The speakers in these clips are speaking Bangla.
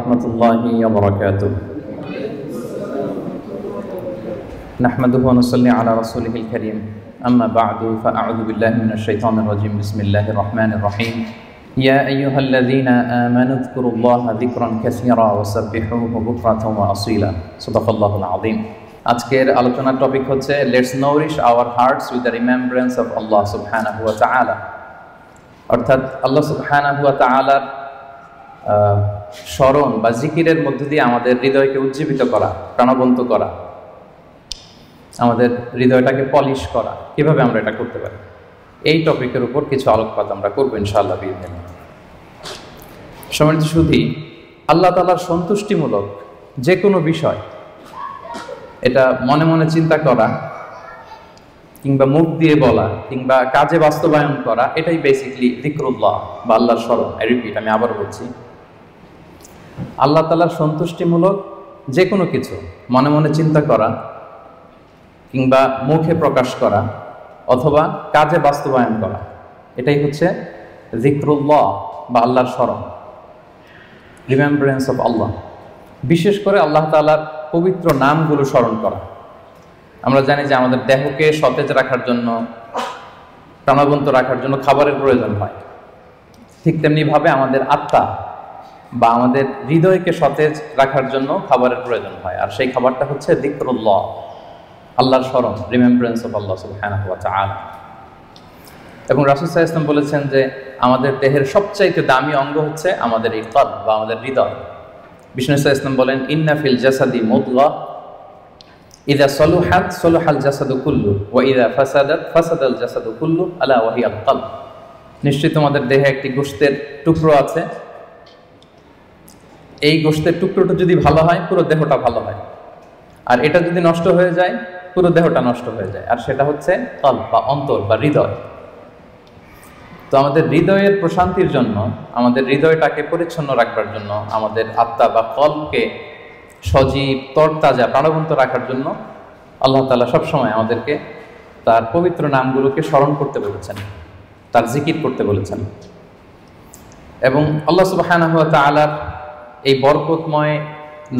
রহমতুল্লাহি ওয়া বারাকাতুহু। নাহমাদুহু ওয়া নুসাল্লি আলা রাসূলিহিল কারীম। আম্মা বা'দু ফাআউযু বিল্লাহি মিনাশ শাইতানির রাজীম। বিসমিল্লাহির রহমানির রহিম। ইয়া আইয়ুহাল্লাযীনা আমানু যকুরুল্লাহা যিকরান কাসীরা ওয়া সাব্বিহুহু বুকরাতান ওয়া আসীলা। সাদাকাল্লাহুল আযীম। আজকের আলোচনার টপিক হচ্ছে let's nourish our hearts with the remembrance of Allah সুবহানাহু ওয়া তাআলা। অর্থাৎ আল্লাহ সুবহানাহু ওয়া তাআলার স্মরণ বা জিকিরের মধ্য দিয়ে আমাদের হৃদয়কে উজ্জীবিত করা, প্রাণবন্ত করা, আমাদের হৃদয়টাকে পলিশ করা। কিভাবে আমরা এটা করতে পারি, এই টপিকের উপর কিছু আলোকপাত আমরা করবো ইনশাআল্লাহ বিইذنিল্লাহ। সম্মানিত সুধী, আল্লাহ তাআলার সন্তুষ্টিমূলক যে কোনো বিষয় এটা মনে মনে চিন্তা করা কিংবা মুখ দিয়ে বলা কিংবা কাজে বাস্তবায়ন করা, এটাই বেসিকলি যিকরুল্লাহ বা আল্লাহর স্মরণ। আমি আবার বলছি, আল্লাহ তাআলার সন্তুষ্টিমূলক যে কোনো কিছু মনে মনে চিন্তা করা কিংবা মুখে প্রকাশ করা অথবা কাজে বাস্তবায়ন করা, এটাই হচ্ছে যিকরুল্লাহ বা আল্লাহর স্মরণ, রিমেম্ব্রেন্স অফ আল্লাহ। বিশেষ করে আল্লাহ তাআলার পবিত্র নামগুলো স্মরণ করা। আমরা জানি যে আমাদের দেহকে সতেজ রাখার জন্য, প্রাণবন্ত রাখার জন্য খাবারের প্রয়োজন হয়। ঠিক তেমনিভাবে আমাদের আত্মা বা আমাদের হৃদয়কে সতেজ রাখার জন্য খাবারের প্রয়োজন হয়, আর সেই খাবারটা হচ্ছে যিকরুল্লাহ, আল্লাহর স্মরণ, রিমেম্ব্রেন্স অফ আল্লাহ সুবহানাহু ওয়া তাআলা। এবং রাসূল সাল্লাল্লাহু আলাইহি ওয়াসাল্লাম বলেছেন যে আমাদের দেহের সবচাইতে দামি অঙ্গ হচ্ছে আমাদের এই কলব বা আমাদের হৃদয়। বিষ্ণু সাল্লাল্লাহু আলাইহি ওয়াসাল্লাম বলেন, ইন্না ফিল জাসাদি মুদগাহ ইযা সালুহাত সালুহাল জাসাদু কুল্লু ওয়া ইযা ফাসাদাত ফাসাদাল জাসাদু কুল্লু আলা ওয়া হিয়াল কলব। নিশ্চয়ই তোমাদের দেহে একটি গোশতের টুকরো আছে, এই গোশতের টুকরোটা যদি ভালো হয় পুরো দেহটা ভালো হয়, আর এটা যদি নষ্ট হয়ে যায় পুরো দেহটা নষ্ট হয়ে যায়, আর সেটা হচ্ছে কলব বা অন্তর বা হৃদয়। তো আমাদের হৃদয়ের প্রশান্তির জন্য, আমাদের হৃদয়টাকে পরিচ্ছন্ন রাখবার জন্য, আমাদের আত্মা বা কলবকে সজীব তরতাজা প্রাণবন্ত রাখার জন্য আল্লাহ তাআলা সবসময় আমাদেরকে তার পবিত্র নামগুলোকে স্মরণ করতে বলেছেন, তার জিকির করতে বলেছেন। এবং আল্লাহ সুবহানাহু ওয়া তাআলার এই বরকতময়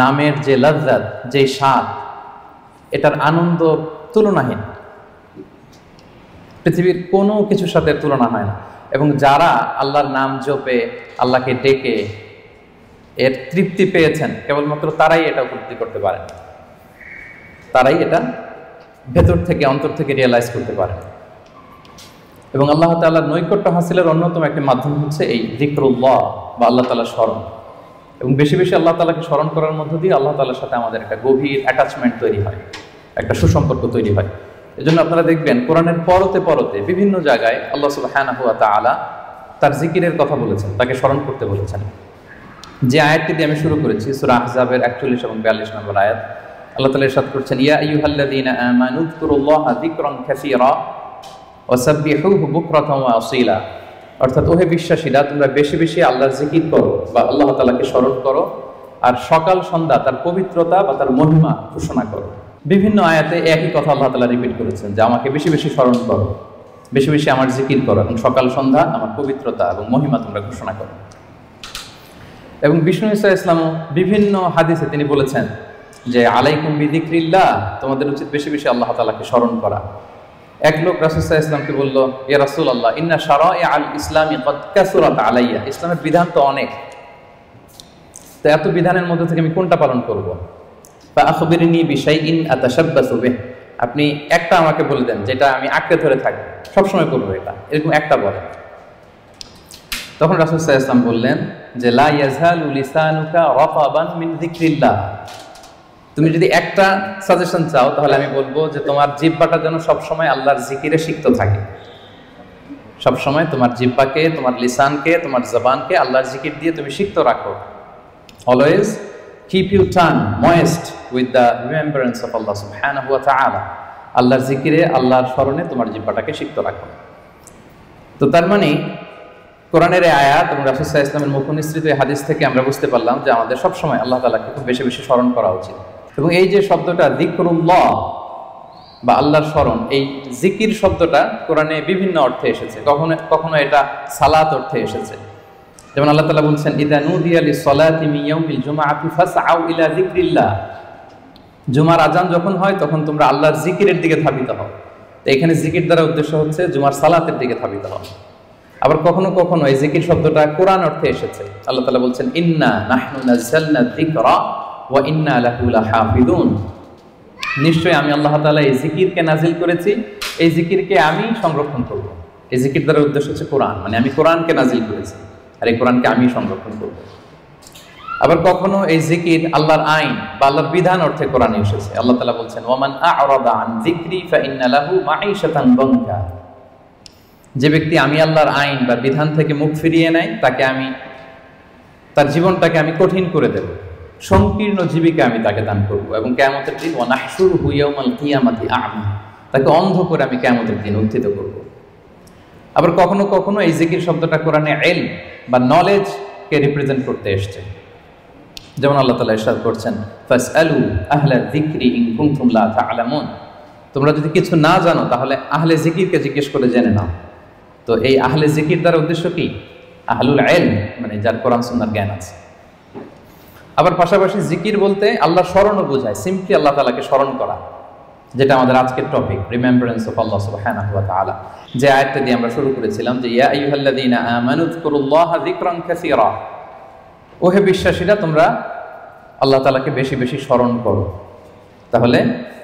নামের যে লাজ্জাত, যে স্বাদ, এটার আনন্দ তুলনাহীন, পৃথিবীর কোনো কিছুর সাথে তুলনা হয় না। এবং যারা আল্লাহর নাম জপে, আল্লাহকে ডেকে এর তৃপ্তি পেয়েছেন, কেবলমাত্র তারাই এটা উপলব্ধি করতে পারেন, তারাই এটা ভেতর থেকে, অন্তর থেকে রিয়েলাইজ করতে পারেন। এবং আল্লাহ তাআলার নৈকট্য হাসিলের অন্যতম একটি মাধ্যম হচ্ছে এই যিকরুল্লাহ বা আল্লাহ তাআলার স্মরণ। এবং বেশি বেশি আল্লাহ তাআলাকে স্মরণ করার মধ্য দিয়ে আল্লাহ তাআলার সাথে আমাদের একটা গভীর অ্যাটাচমেন্ট তৈরি হয়, একটা সুসম্পর্ক তৈরি হয়। এজন্য আপনারা দেখবেন কোরআনের পরতে পরতে বিভিন্ন জায়গায় আল্লাহ সুবহানাহু ওয়া তাআলা তার জিকিরের কথা বলেছেন, তাকে স্মরণ করতে বলেছেন। যে আয়াতটি দিয়ে আমি শুরু করেছি, সূরা আহজাবের 41 এবং 42 নম্বর আয়াত, আল্লাহ তাআলা ইরশাদ করছেন, ইয়া আইয়ুহাল্লাযীনা আমানু যকুরুল্লাহা যিকরান কাসীরা ওয়া সাব্বিহুহু বুকরাতান ওয়া আসীলা। অর্থাৎ ওহে বিশ্বাসীরা, তোমরা বেশি বেশি আল্লাহর জিকির করো বা আল্লাহ তাআলাকে স্মরণ করো, আর সকাল সন্ধ্যা তার পবিত্রতা বা তার মহিমা ঘোষণা করো। বিভিন্ন আয়াতে একই কথা আল্লাহ তাআলা রিপিট করেছেন যে আমাকে বেশি বেশি স্মরণ করো, বেশি বেশি আমার জিকির করো, এবং সকাল সন্ধ্যা আমার পবিত্রতা এবং মহিমা তোমরা ঘোষণা করো। এবং বিষ্ণু ঈসা ইসলামও বিভিন্ন হাদিসে তিনি বলেছেন যে আলাইকুম বিযিকরিল্লাহ, তোমাদের উচিত বেশি বেশি আল্লাহ তাআলাকে স্মরণ করা। এক লোক রাসূল সাল্লাল্লাহু আলাইহি ওয়াসাল্লামকে বলল, ইয়া রাসূলুল্লাহ, ইন্না শারাইআল ইসলামি ক্বাদ কাসুরাত আলাইয়া। ইসলামের বিধান তো অনেক, তো এত বিধানের মধ্যে থেকে আমি কোনটা পালন করব? ফা আখবিরনি বিশাইইন আতাশাব্বাসু বিহি। আপনি একটা আমাকে বলে দেন যেটা আমি আঁকড়ে ধরে থাকব, সবসময় করবো এটা, এরকম একটা বলেন। তখন রাসূল সাল্লাল্লাহু আলাইহি ওয়াসাল্লাম বললেন যে লা ইয়াযহালু লিসানুকা রাতাবান মিন যিকরিল্লাহ। তুমি যদি একটা সাজেশন চাও তাহলে আমি বলবো যে তোমার জিহ্বাটা যেন সবসময় আল্লাহর জিকিরে সিক্ত থাকে। সবসময় তোমার জিহ্বাকে, তোমার লিসানকে, তোমার জবানকে আল্লাহর জিকির দিয়ে তুমি সিক্ত রাখো। Always keep you tongue moist with the remembrance of Allah সুবহানাহু ওয়া তাআলা। আল্লাহর জিকিরে, আল্লাহর স্মরণে তোমার জিহ্বাটাকে সিক্ত রাখো। তো তার মানে কোরআনের এই আয়াত এবং রাসূল সাল্লাল্লাহু আলাইহি ওয়াসাল্লামের মুখনিসৃত এই হাদিস থেকে আমরা বুঝতে পারলাম যে আমাদের সবসময় আল্লাহ তাআলাকে খুব বেশি বেশি স্মরণ করা উচিত। এবং এই যে শব্দটা যিকরুল্লাহ বা আল্লাহর স্মরণ, এই জিকির শব্দটা কোরআনে বিভিন্ন অর্থে এসেছে। কখনো কখনো এটা সালাত অর্থে এসেছে, যেমন আল্লাহ তাআলা বলছেন, ইযা নুদিয়া লিস-সালাতি মিন ইয়াউমিল জুমআতি ফাসআউ ইলা যিকরিল্লাহ। জুমার আজান যখন হয় তখন তোমরা আল্লাহর জিকিরের দিকে ধাবিত হও। তো এখানে জিকির দ্বারা উদ্দেশ্য হচ্ছে জুমার সালাতের দিকে ধাবিত হও। আবার কখনো কখনো এই জিকির শব্দটা কোরআন অর্থে এসেছে। আল্লাহ তাআলা বলছেন, ইন্না নাহনু নাযালনা যিকরা ওয়া ইন্না লাহু লাহাফিজুন। নিশ্চয়ই আমি আল্লাহ তাআলা এই জিকিরকে নাজিল করেছি, এই জিকিরকে আমি সংরক্ষণ করব। এই জিকির দ্বারা উদ্দেশ্য হচ্ছে কোরআন, মানে আমি কোরআনকে নাজিল করেছি আর এই কোরআনকে আমি সংরক্ষণ করব। আবার কখনো এই জিকির আল্লাহর আইন বা আল্লাহর বিধান অর্থে কোরআনে এসেছে। আল্লাহ তাআলা বলছেন, ওয়ামান আ'রাদা আন যিকরি ফাইন্না লাহু মাঈশাতান দানকা। যে ব্যক্তি আমি আল্লাহর আইন বা বিধান থেকে মুখ ফিরিয়ে নেয় তাকে আমি তার জীবনটাকে আমি কঠিন করে দেব, সংকীর্ণ জীবিকা আমি তাকে দান করব এবং কিয়ামতের দিন ওয়া নাহশুরুহু ইয়াওমাল কিয়ামাতি আ'মা, তাকে অন্ধ করে আমি কিয়ামতের দিন উত্থিত করব। আবার কখনো কখনো এই জিকির শব্দটা কোরআনে ইলম বা নলেজ কে রিপ্রেজেন্ট করতে এসেছে। যেমন আল্লাহ তাআলা ইরশাদ করছেন, ফাসআলু আহলা যিকরি ইন কুনতুম লা তা'লামুন। তোমরা যদি কিছু না জানো তাহলে আহলে জিকিরকে জিজ্ঞেস করে জেনে নাও। তো এই আহলে জিকির দ্বারা উদ্দেশ্য কি? আহলুল ইলম, মানে যার কোরআন সুন্নাহর জ্ঞান আছে। আবার পাশাপাশি জিকির বলতে আল্লাহর স্মরণও বোঝায়, সিম্পলি আল্লাহ তাআলাকে স্মরণ করা, যেটা আমাদের আজকের টপিক, রিমেম্বারেন্স অফ আল্লাহ সুবহানাহু ওয়া তাআলা। যে আয়াতটা দিয়ে আমরা শুরু করেছিলাম যে ইয়া আইয়ুহাল্লাযীনা আমানু যকুরুল্লাহা যিকরান কাসীরা। ওহে বিশ্বাসীরা, তোমরা আল্লাহ তাআলাকে বেশি বেশি স্মরণ করো। তাহলে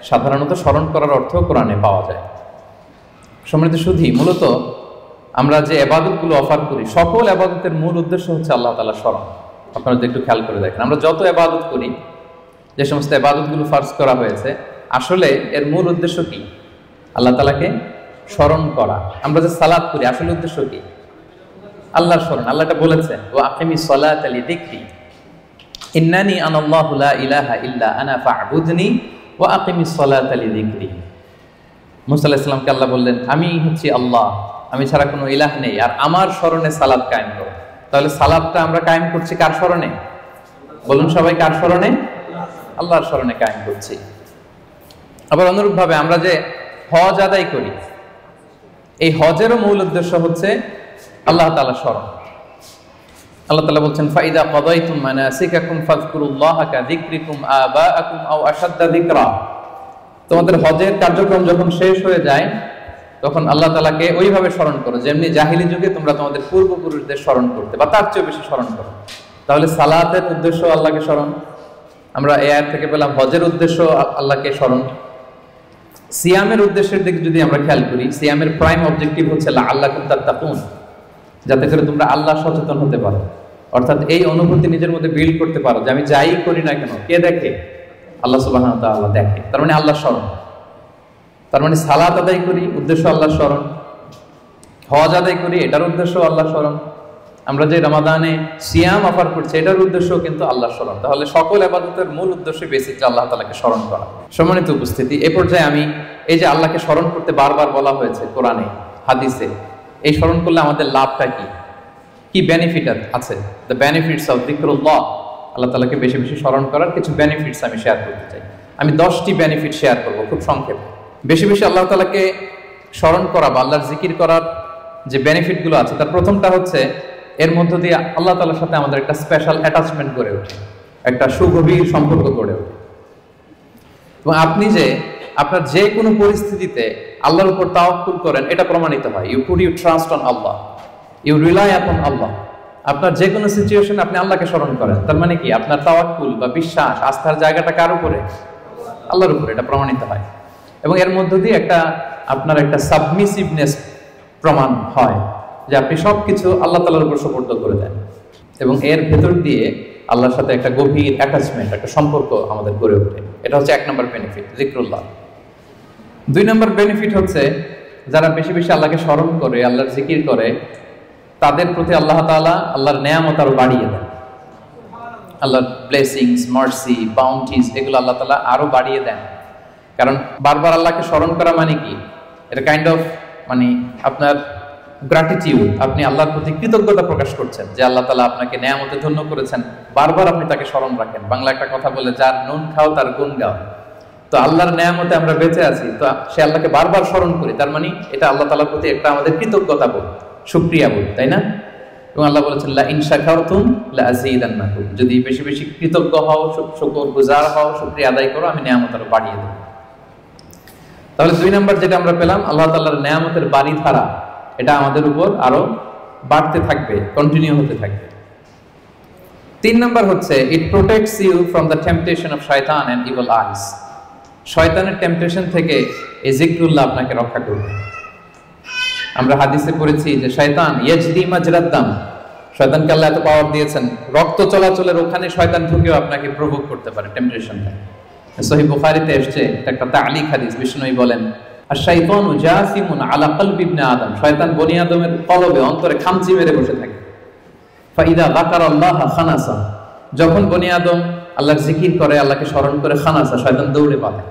সাধারণত স্মরণ করার অর্থ কোরআনে পাওয়া যায়। সম্মানিত সুধী, মূলত আমরা যে ইবাদতগুলো অফার করি সকল ইবাদতের মূল উদ্দেশ্য হচ্ছে আল্লাহ তাআলার স্মরণ। আপনারা যদি একটু খেয়াল করে দেখেন, আমরা যত ইবাদত করি, যে সমস্ত ইবাদতগুলো ফারজ করা হয়েছে, আসলে এর মূল উদ্দেশ্য কি? আল্লাহ তাআলাকে স্মরণ করা। আমরা যে সালাত করি আসলে উদ্দেশ্য কি? আল্লাহর স্মরণ। আল্লাহ এটা বলেছেন, ওয়া আকিমিস সালাতা লিযিকরি ইন্নানি আনাল্লাহু লা ইলাহা ইল্লা আনা ফা'বুদনি ওয়া আকিমিস সালাতা লিযিকরি। মুসা আলাইহিস সালামকে আল্লাহ বললেন, আমি হচ্ছি আল্লাহ, আমি ছাড়া কোনো ইলাহ নেই, আর আমার স্মরণে সালাত কায়েম করো। তাহলে সালাতটা আমরা কায়েম করছি কার স্মরণে? বলুন সবাই, কার স্মরণে? আল্লাহর স্মরণে কায়েম করছি। আবার অনুরূপভাবে আমরা যে হজ আদায় করি, এই হজেরও মূল উদ্দেশ্য হচ্ছে আল্লাহ তাআলার স্মরণ। আল্লাহ তাআলা বলছেন, ফাইদা কাদাইতুম মানাসিকাকুম ফাযকুরুল্লাহা কাযিকরিকুম আবাআকুম আও আশাদ্দা যিকরা। তোমাদের হজের কার্যক্রম যখন শেষ হয়ে যায় তখন আল্লাহ তাআলাকে ওইভাবে স্মরণ করো যেমনি জাহিলি যুগে তোমরা তোমাদের পূর্বপুরুষদের স্মরণ করতে, বা তার চেয়ে বেশি স্মরণ করো। তাহলে সালাতের উদ্দেশ্য আল্লাহকে স্মরণ, আমরা এই আয়াত থেকে পেলাম। হজের উদ্দেশ্য আল্লাহকে স্মরণ। সিয়ামের উদ্দেশ্যের দিকে যদি আমরা খেয়াল করি, সিয়ামের প্রাইম অবজেক্টিভ হচ্ছে লাআল্লাকুম তাত্তাকুন, যাতে করে তোমরা আল্লাহ সচেতন হতে পারো, অর্থাৎ এই অনুভূতি নিজের মধ্যে বিল্ড করতে পারো যে আমি যাই করি না কেন কে দেখে? আল্লাহ সুবহানাহু ওয়া তাআলা দেখে। তার মানে আল্লাহ স্মরণ। তার মানে সালাত আদায় করি, উদ্দেশ্য আল্লাহ স্মরণ। হজ আদায় করি, এটার উদ্দেশ্য আল্লাহ স্মরণ। আমরা যে রমাদানে সিয়াম অফার করছি, এটার উদ্দেশ্য কিন্তু আল্লাহ স্মরণ। তাহলে সকল ইবাদতের মূল উদ্দেশ্য বেসিক্যালি আল্লাহ তাআলাকে স্মরণ করা। সম্মানিত উপস্থিতি, এই পর্যায়ে আমি এই যে আল্লাহকে স্মরণ করতে বারবার বলা হয়েছে কোরআনে হাদিসে, এই স্মরণ করলে আমাদের লাভটা কি, কি বেনিফিট আছে? দ্য বেনিফিটস অফ যিকরুল্লাহ, আল্লাহ তাআলাকে বেশি বেশি স্মরণ করার কিছু বেনিফিটস আমি শেয়ার করতে চাই। আমি 10টি বেনিফিট শেয়ার করব খুব সংক্ষেপে। বেশি বেশি আল্লাহ তাআলাকে স্মরণ করা বা আল্লাহর জিকির করার যে বেনিফিটগুলো আছে, তার প্রথমটা হচ্ছে এর মধ্য দিয়ে আল্লাহ তাআলার সাথে আমাদের একটা স্পেশাল অ্যাটাচমেন্ট গড়ে ওঠে, একটা সুগভীর সম্পর্ক গড়ে ওঠে। এবং আপনি যে আপনার যে কোনো পরিস্থিতিতে আল্লাহর উপর তাওয়াক্কুল করেন, এটা প্রমাণিত হয়। You put you trust on Allah, you rely upon Allah. আপনার যে কোনো সিচুয়েশন আপনি আল্লাহকে স্মরণ করেন, তার মানে কি আপনার তাওয়াক্কুল বা বিশ্বাস, আস্থার জায়গাটা কার উপরে? আল্লাহর উপরে, এটা প্রমাণিত হয়। এবং এর মধ্য দিয়ে আপনার একটা সাবমিসিভনেস প্রমাণ হয় যে আপনি সবকিছু আল্লাহ তাআলার উপর সুপর্দ করে দেন, এবং এর ভেতর দিয়ে আল্লাহর সাথে একটা গভীর অ্যাটাচমেন্ট, একটা সম্পর্ক আমাদের গড়ে ওঠে। এটা হচ্ছে 1 নম্বর বেনিফিট, যিকরুল্লাহ। 2 নম্বর বেনিফিট হচ্ছে যারা বেশি বেশি আল্লাহকে স্মরণ করে, আল্লাহর জিকির করে, তাদের প্রতি আল্লাহ তাআলা আল্লাহর নেয়ামত আরো বাড়িয়ে দেন। আল্লাহর ব্লেসিংস, মার্সি, বাউন্টিজ, এগুলো আল্লাহ তাআলা আরো বাড়িয়ে দেন। কারণ বারবার আল্লাহকে স্মরণ করা মানে কি? এটা কাইন্ড অফ মানে আপনার গ্র্যাটিটিউড, আপনি আল্লাহর প্রতি কৃতজ্ঞতা প্রকাশ করছেন যে আল্লাহ তাআলা আপনাকে নেয়ামতে ধন্য করেছেন। বারবার আপনি তাকে স্মরণ রাখেন। বাংলা একটা কথা বলে, যার নুন খাও তার গুণ গাও। তো আল্লাহর নেয়ামতে আমরা বেঁচে আছি, তো সে আল্লাহকে বারবার স্মরণ করি, তার মানে এটা আল্লাহ তাআলার প্রতি একটা আমাদের কৃতজ্ঞতা বোধ, শুকরিয়া বোধ, তাই না? এবং আল্লাহ বলেছেন লা ইন শাকারতুম লা আযীদান্নাকুম, যদি বেশি বেশি কৃতজ্ঞ হও, শুকরগুজার হও, শুকরিয়া আদায় করো, আমি নিয়ামত আরো বাড়িয়ে দেব। তাহলে 2 নাম্বার যেটা আমরা পেলাম, আল্লাহ তাআলার নিয়ামতের বাড়িধারা এটা আমাদের উপর আরো বাড়তে থাকবে, কন্টিনিউ হতে থাকবে। 3 নাম্বার হচ্ছে it protects you from the temptation of শয়তান এন্ড ইভিল আইস। শয়তানের টেম্পটেশন থেকে এই জিকরুল্লাহ আপনাকে রক্ষা করবে। আমরা হাদিসে পড়েছি যে শয়তান ইয়াজরি মাজরাদ দাম, শয়তানকে আল্লাহ এত পাওয়ার দিয়েছেন, রক্ত চলাচলের ওখানে শয়তান ঢুকেও আপনাকে প্রভোগ করতে পারে টেম্পটেশনটা। সহিহ বুখারীতে এসেছে একটা তা'লিক হাদিস, বিষ্ণুই বলেন আশ-শাইতানু জাসিমুন আলা কলবি ইবনে আদম, শয়তান বনি আদমের কলবে, অন্তরে খামচি মেরে বসে থাকে। ফাইদা যাকারাল্লাহ খানাসা, যখন বনি আদম আল্লাহর জিকির করে, আল্লাহকে স্মরণ করে, খানাসা শয়তান দৌড়ে পালায়।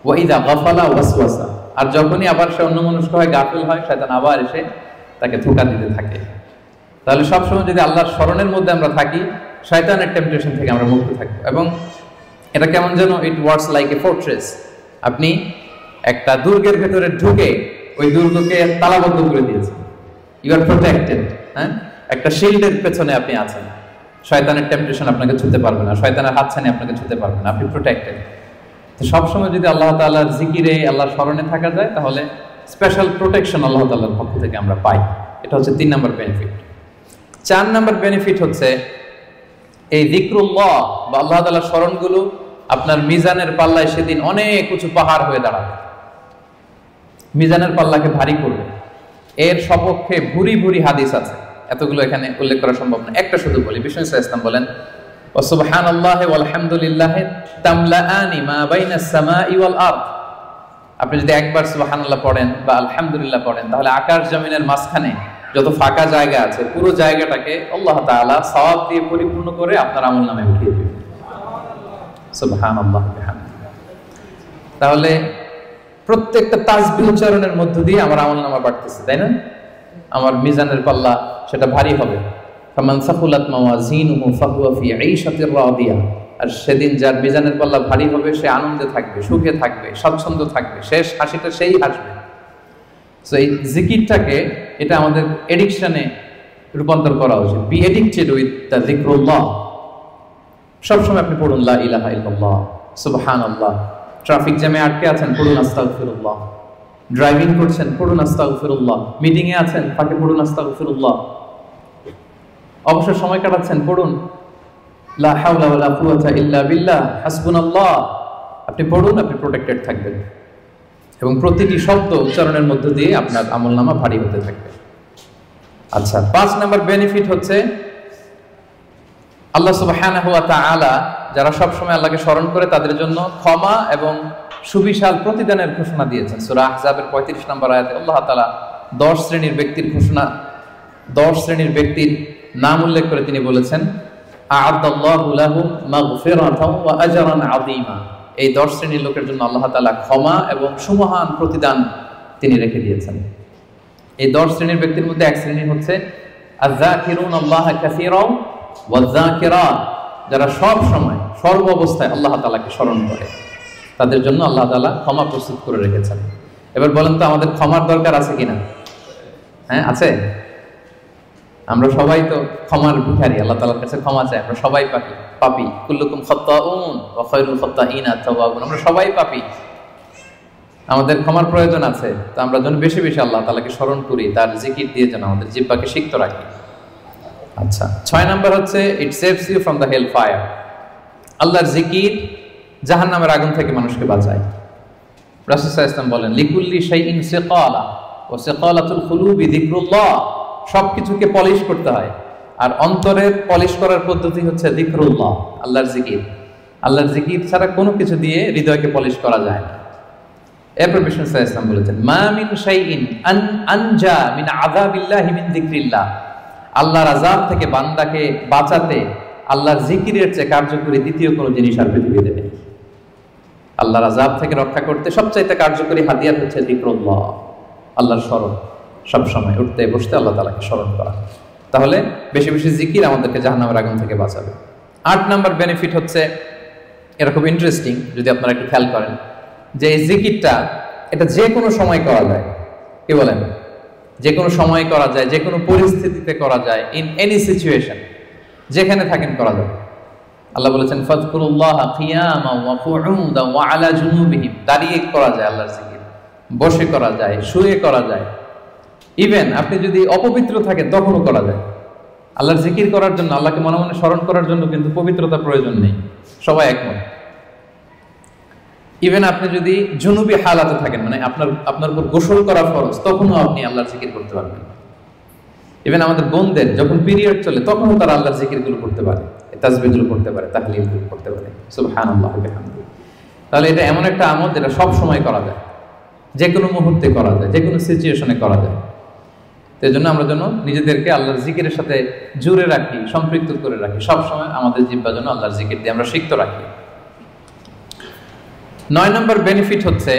ওয়া ইযা গাফালা ওয়াসওয়াসা, আর যখনই আবার সে অন্যমনস্ক হয়, গাফিল হয়, শয়তান আবার এসে তাকে ধোঁকা দিতে থাকে। তাহলে সবসময় যদি আল্লাহর স্মরণের মধ্যে আমরা থাকি, শয়তানের টেম্পটেশন থেকে আমরা মুক্ত থাকবো। এবং এটা কেমন যেন it works like a fortress. আপনি একটা দুর্গের ভেতরে ঢুকে ওই দুর্গকে তালাবদ্ধ করে দিয়েছেন, ইউ আর প্রোটেক্টেড। হ্যাঁ, একটা শিল্ডের পেছনে আপনি আছেন, শয়তানের টেম্পটেশন আপনাকে ছুঁতে পারবে না, শয়তানের হাতছানি আপনাকে ছুঁতে পারবে না, আপনি প্রোটেক্টেড। তো সবসময় যদি আল্লাহ তাআলার জিকিরে, আল্লাহর স্মরণে থাকা যায়, তাহলে স্পেশাল প্রোটেকশন আল্লাহ তাআলার পক্ষ থেকে আমরা পাই। এটা হচ্ছে 3 নাম্বার বেনিফিট। 4 নাম্বার বেনিফিট হচ্ছে এই যিকরুল্লাহ বা আল্লাহ তাআলার স্মরণগুলো আপনার মিজানের পাল্লায় সেদিন অনেক উঁচু পাহাড় হয়ে দাঁড়াবে, মিজানের পাল্লাকে ভারী করবে। এর সপক্ষে ভুরি ভুরি হাদিস আছে, এতগুলো এখানে উল্লেখ করা সম্ভব না, একটা শুধু বলি। বিষ্ণু ইসলাম বলেন ওয়া সুবহানাল্লাহি ওয়াল হামদুলিল্লাহি তামলাআনি মা বাইনাস সামাই ওয়াল আরদ। আপনি যদি একবার সুবহানাল্লাহ পড়েন বা আলহামদুলিল্লাহ পড়েন, তাহলে আকাশ জমিনের মাঝখানে যত ফাঁকা জায়গা আছে, পুরো জায়গাটাকে আল্লাহ তাআলা সওয়াব দিয়ে পরিপূর্ণ করে আপনার আমলনামায় উঠিয়ে দিবেন। সুবহানাল্লাহ বিহামদিহি। তাহলে প্রত্যেকটা তাসবিহ উচ্চারণের মধ্য দিয়ে আমার আমলনামা বাড়তেছে, তাই না? আমার মিজানের পাল্লা সেটা ভারী হবে। ফামান সাকুলাত মাওয়াজিনুহু ফাহুয়া ফি ঈশাতির রাদিয়া। আর সেদিন যার মিজানের পাল্লা ভারী হবে, সে আনন্দে থাকবে, সুখে থাকবে, স্বচ্ছন্দ থাকবে, শেষ হাসিটা সেই হাসবে। সো এই জিকিরটাকে, এটা আমাদের এডিকশনে রূপান্তর করা উচিত। বি এডিক্টেড উইথ দ্য যিকরুল্লাহ। সবসময় আপনি পড়ুন লা ইলাহা ইল্লাল্লাহ, সুবহানাল্লাহ। ট্রাফিক জ্যামে আটকে আছেন, পড়ুন আস্তাগফিরুল্লাহ। ড্রাইভিং করছেন, পড়ুন আস্তাগফিরুল্লাহ। মিটিং এ আছেন, ফাঁকে পড়ুন আস্তাগফিরুল্লাহ। অবসর সময় কাটাচ্ছেন, পড়ুন লা হাওলা ওয়ালা কুওয়াতা ইল্লা বিল্লাহ, হাসবুনাল্লাহ। আপনি পড়ুন, আপনি প্রোটেক্টেড থাকবেন এবং প্রতিটি শব্দ উচ্চারণের মধ্য দিয়ে আপনার আমলনামা ভারী হতে থাকবে। আচ্ছা, 5 নাম্বার বেনিফিট হচ্ছে আল্লাহ সুবহানাহু ওয়া তাআলা যারা সব সময় আল্লাহকে স্মরণ করে, তাদের জন্য ক্ষমা এবং সুবিশাল প্রতিদানের ঘোষণা দিয়েছেন। সূরা আহজাবের 35 নম্বর আয়াতে আল্লাহ তাআলা 10 শ্রেণীর ব্যক্তির ঘোষণা, 10 শ্রেণীর ব্যক্তির নাম উল্লেখ করে তিনি বলেছেন আ'আদাল্লাহু লাহুম মাগফিরাতাও ওয়া আজরান আযীমা। এই 10 শ্রেণীর লোকের জন্য আল্লাহ তাআলা ক্ষমা এবং সুমহান প্রতিদান তিনি রেখে দিয়েছেন। এই 10 শ্রেণীর ব্যক্তির মধ্যে এক শ্রেণী হচ্ছে আয-যাকিরুনাল্লাহা কাসীরাও ওয়ায-যাকিরাত, যারা সব সময় সর্ব অবস্থায় আল্লাহ তাআলাকে স্মরণ করে, তাদের জন্য আল্লাহ তাআলা ক্ষমা প্রস্তুত করে রেখেছেন। এবার বলেন তো, আমাদের ক্ষমার দরকার আছে কিনা? হ্যাঁ, আছে। আমরা সবাই তো ক্ষমার ভিখারি, আল্লাহ তাআলার কাছে ক্ষমা চাই। আমরা সবাই পাপী। কুল্লুকুম খাত্তাউন ওয়া খায়রুল খাত্তাইনা আত-তাওয়াবুন। আমরা সবাই পাপী, আমাদের ক্ষমার প্রয়োজন আছে। তো আমরা যেন বেশি বেশি আল্লাহ তাআলাকে স্মরণ করি, তার জিকির দিয়ে যেন আমাদের জিহ্বাকে সিক্ত রাখি। আচ্ছা, 6 নাম্বার হচ্ছে it saves you from the hell fire. আল্লাহর জিকির জাহান্নামের আগুন থেকে মানুষকে বাঁচায়। রাসূল সাল্লাল্লাহু আলাইহি ওয়াসাল্লাম বলেন লিকুল্লি শাইইন সিকালা ওয়া সিকালাতুল কুলুবি যিকরুল্লাহ। সবকিছুকে পলিশ করতে হয়, আর অন্তরের পলিশ করার পদ্ধতি হচ্ছে যিকরুল্লাহ, আল্লাহর জিকির। আল্লাহর জিকির ছাড়া কোনো কিছু দিয়ে হৃদয়কে পলিশ করা যায় না। এরপর বিষ্ণু সাল্লাল্লাহু আলাইহি ওয়াসাল্লাম বলেছেন মা মিন শাইইন আনজা মিন আযাবিল্লাহি মিন যিকরিল্লাহ। আল্লাহর আযাব থেকে বান্দাকে বাঁচাতে আল্লাহর জিকিরের চেয়ে কার্যকরী দ্বিতীয় কোনো জিনিস আর পৃথিবীতে নেই। আল্লাহর আযাব থেকে রক্ষা করতে সবচাইতে কার্যকরী হাতিয়ার হচ্ছে যিকরুল্লাহ, আল্লাহর স্মরণ। সব সময় উঠতে বসতে আল্লাহ তাআলাকে স্মরণ করা। তাহলে বেশি বেশি জিকির আমাদেরকে জাহান্নামের আগুন থেকে বাঁচাবে। 8 নাম্বার বেনিফিট হচ্ছে, এটা খুব ইন্টারেস্টিং যদি আপনারা একটু খেয়াল করেন, যে এই জিকিরটা এটা যে কোনো সময় করা যায়। কি বলেন? যে কোনো সময় করা যায়, যে কোনো পরিস্থিতিতে করা যায়, ইন এনি সিচুয়েশন, যেখানে থাকেন করা যাবে। আল্লাহ বলেছেন ফাযকুরুল্লাহা কিয়ামান ওয়া কুউদান ওয়া আলা জুনুবিহিম, দাঁড়িয়ে করা যায় আল্লাহর জিকির, বসে করা যায়, শুয়ে করা যায়, ইভেন আপনি যদি অপবিত্র থাকেন তখনও করা যায়। আল্লাহর জিকির করার জন্য, আল্লাহকে মনে মনে স্মরণ করার জন্য কিন্তু পবিত্রতার প্রয়োজন নেই, সবাই একমত। ইভেন আপনি যদি জুনুবি হালাতে থাকেন, মানে আপনার উপর গোসল করা ফরজ, তখনও আপনি আল্লাহর জিকির করতে পারবেন। ইভেন আমাদের বোনদের যখন পিরিয়ড চলে তখনও তারা আল্লাহর জিকিরগুলো করতে পারে, তাসবিহগুলো করতে পারে, তাহলিলগুলো করতে পারে, সুবহানাল্লাহ ওয়া বিহামদিহি। তাহলে এটা এমন একটা আমল যেটা সব সময় করা যায়, যে কোনো মুহূর্তে করা যায়, যে কোনো সিচুয়েশনে করা যায়। তো এই জন্য আমরা যেন নিজেদেরকে আল্লাহর জিকিরের সাথে জুড়ে রাখি, সম্পৃক্ত করে রাখি, সবসময় আমাদের জিহ্বা যেন আল্লাহর জিকির দিয়ে আমরা সিক্ত রাখি। 9 নম্বর বেনিফিট হচ্ছে,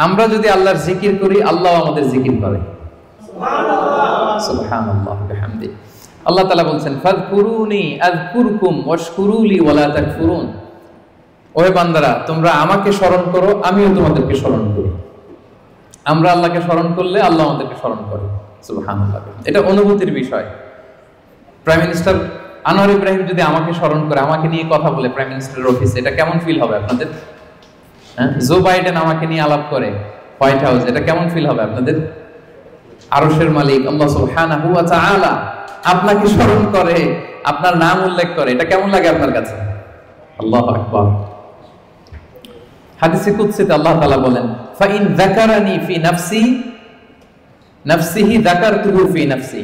আমরা যদি আল্লাহর জিকির করি আল্লাহ আমাদের জিকির করে। সুবহানাল্লাহ ওয়া বিহামদিহি। আল্লাহ তাআলা বলছেন ফাযকুরুনি আযকুরকুম ওয়াশকুরুলি ওয়ালা তাকফুরুন। ওহে বান্দারা, তোমরা আমাকে স্মরণ করো, আমিও তোমাদেরকে স্মরণ করি। আমরা আল্লাহকে স্মরণ করলে আল্লাহ আমাদেরকে স্মরণ করে। সুবহানাল্লাহ। এটা অনুভূতির বিষয়। প্রাইম মিনিস্টার আনোয়ার ইব্রাহিম যদি আমাকে স্মরণ করে, আমাকে নিয়ে কথা বলে প্রাইম মিনিস্টারের অফিসে, এটা কেমন ফিল হবে আপনাদের? জো বাইডেন আমাকে নিয়ে আলাপ করে হোয়াইট হাউস, এটা কেমন ফিল হবে আপনাদের? আরশের মালিক আল্লাহ সুবহানাহু ওয়া তাআলা আপনাকে স্মরণ করে, আপনার নাম উল্লেখ করে, এটা কেমন লাগে আপনার কাছে? আল্লাহু আকবার। হাদিসে কুদসিতে আল্লাহ তাআলা বলেন ফাইন যাকারানি ফি নাফসি নাফসিহি যাকারতুহু ফি নাফসি।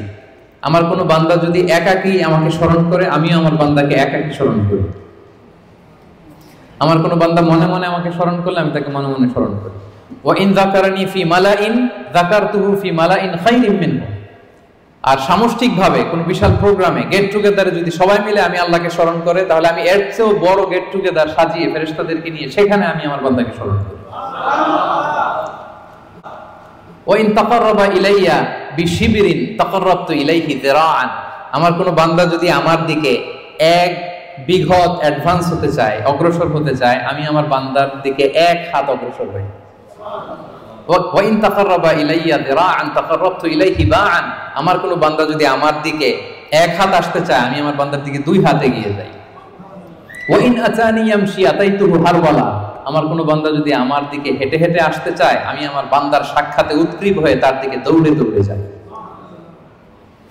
আমার কোন বান্দা যদি একাকী আমাকে স্মরণ করে, আমিও আমার বান্দাকে একাকী স্মরণ করি। আমার কোন বান্দা মনে মনে আমাকে স্মরণ করলে আমি তাকে মনে মনে স্মরণ করি। ওয়া ইন যাকারানি ফি মালাইন যাকারতুহু ফি মালাইন খায়রিম মিনহু। আর সামষ্টিকভাবে কোন বিশাল প্রোগ্রামে, গেট টুগেদারে যদি সবাই মিলে আমি আল্লাহকে স্মরণ করে, তাহলে আমি এর চেয়েও বড় গেট টুগেদার সাজিয়ে ফেরেশতাদেরকে নিয়ে সেখানে আমি আমার বান্দাকে স্মরণ করি। ওয়া ইন তাকাররাবা ইলাইয়া বিশিবরিন তাকাররাবতু ইলাইহি যিরাআন। আমার কোন বান্দা যদি আমার দিকে এক বিঘত অ্যাডভান্স হতে চায়, অগ্রসর হতে চায়, আমি আমার বান্দার দিকে এক হাত অগ্রসর হই। ওয়া ইন তাকাররাবা ইলাইয়া যিরাআন তাকাররাবতু ইলাইহি বাআন। আমার কোন বান্দা যদি আমার দিকে এক হাত আসতে চায়, আমি আমার বান্দার দিকে দুই হাত এগিয়ে যাই। ওয়া ইন আতানি ইয়ামশি আতাইতুহু হারওয়ালা। আমার কোন বান্দা যদি আমার দিকে হেঁটে হেঁটে আসতে চায়, আমি আমার বান্দার সাক্ষাতে উৎগ্রীব হয়ে তার দিকে দৌড়ে দৌড়ে যাই।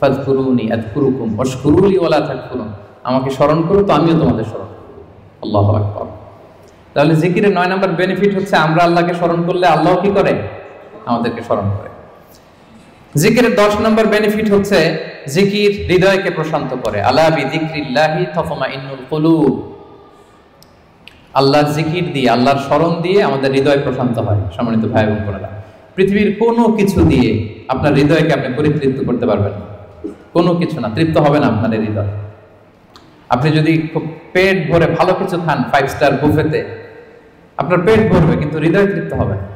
ফাযকুরুনি আযকুরুকুম ওয়াশকুরুলি ওয়ালা তাকফুরুন। আমাকে স্মরণ করো তো আমিও তোমাদের স্মরণ করব। আল্লাহু আকবার। তাহলে জিকিরের 9 নম্বর বেনিফিট হচ্ছে, আমরা আল্লাহকে স্মরণ করলে আল্লাহ কি করে? আমাদেরকে স্মরণ করে। জিকিরের 10 নম্বর বেনিফিট হচ্ছে, জিকির হৃদয়কে প্রশান্ত করে। আলা বিযিকরিল্লাহি তাতমাইন্নুল কুলুব। আল্লাহর জিকির দিয়ে, আল্লাহর স্মরণ দিয়ে আমাদের হৃদয় প্রশান্ত হয়। সম্মানিত ভাই এবং বোনেরা, পৃথিবীর কোনো কিছু দিয়ে আপনার হৃদয়কে আপনি পরিতৃপ্ত করতে পারবেন না। কোনো কিছু না, তৃপ্ত হবে না আপনার হৃদয়। আপনি যদি খুব পেট ভরে ভালো কিছু খান 5 স্টার বুফেতে, আপনার পেট ভরবে কিন্তু হৃদয় তৃপ্ত হবে না।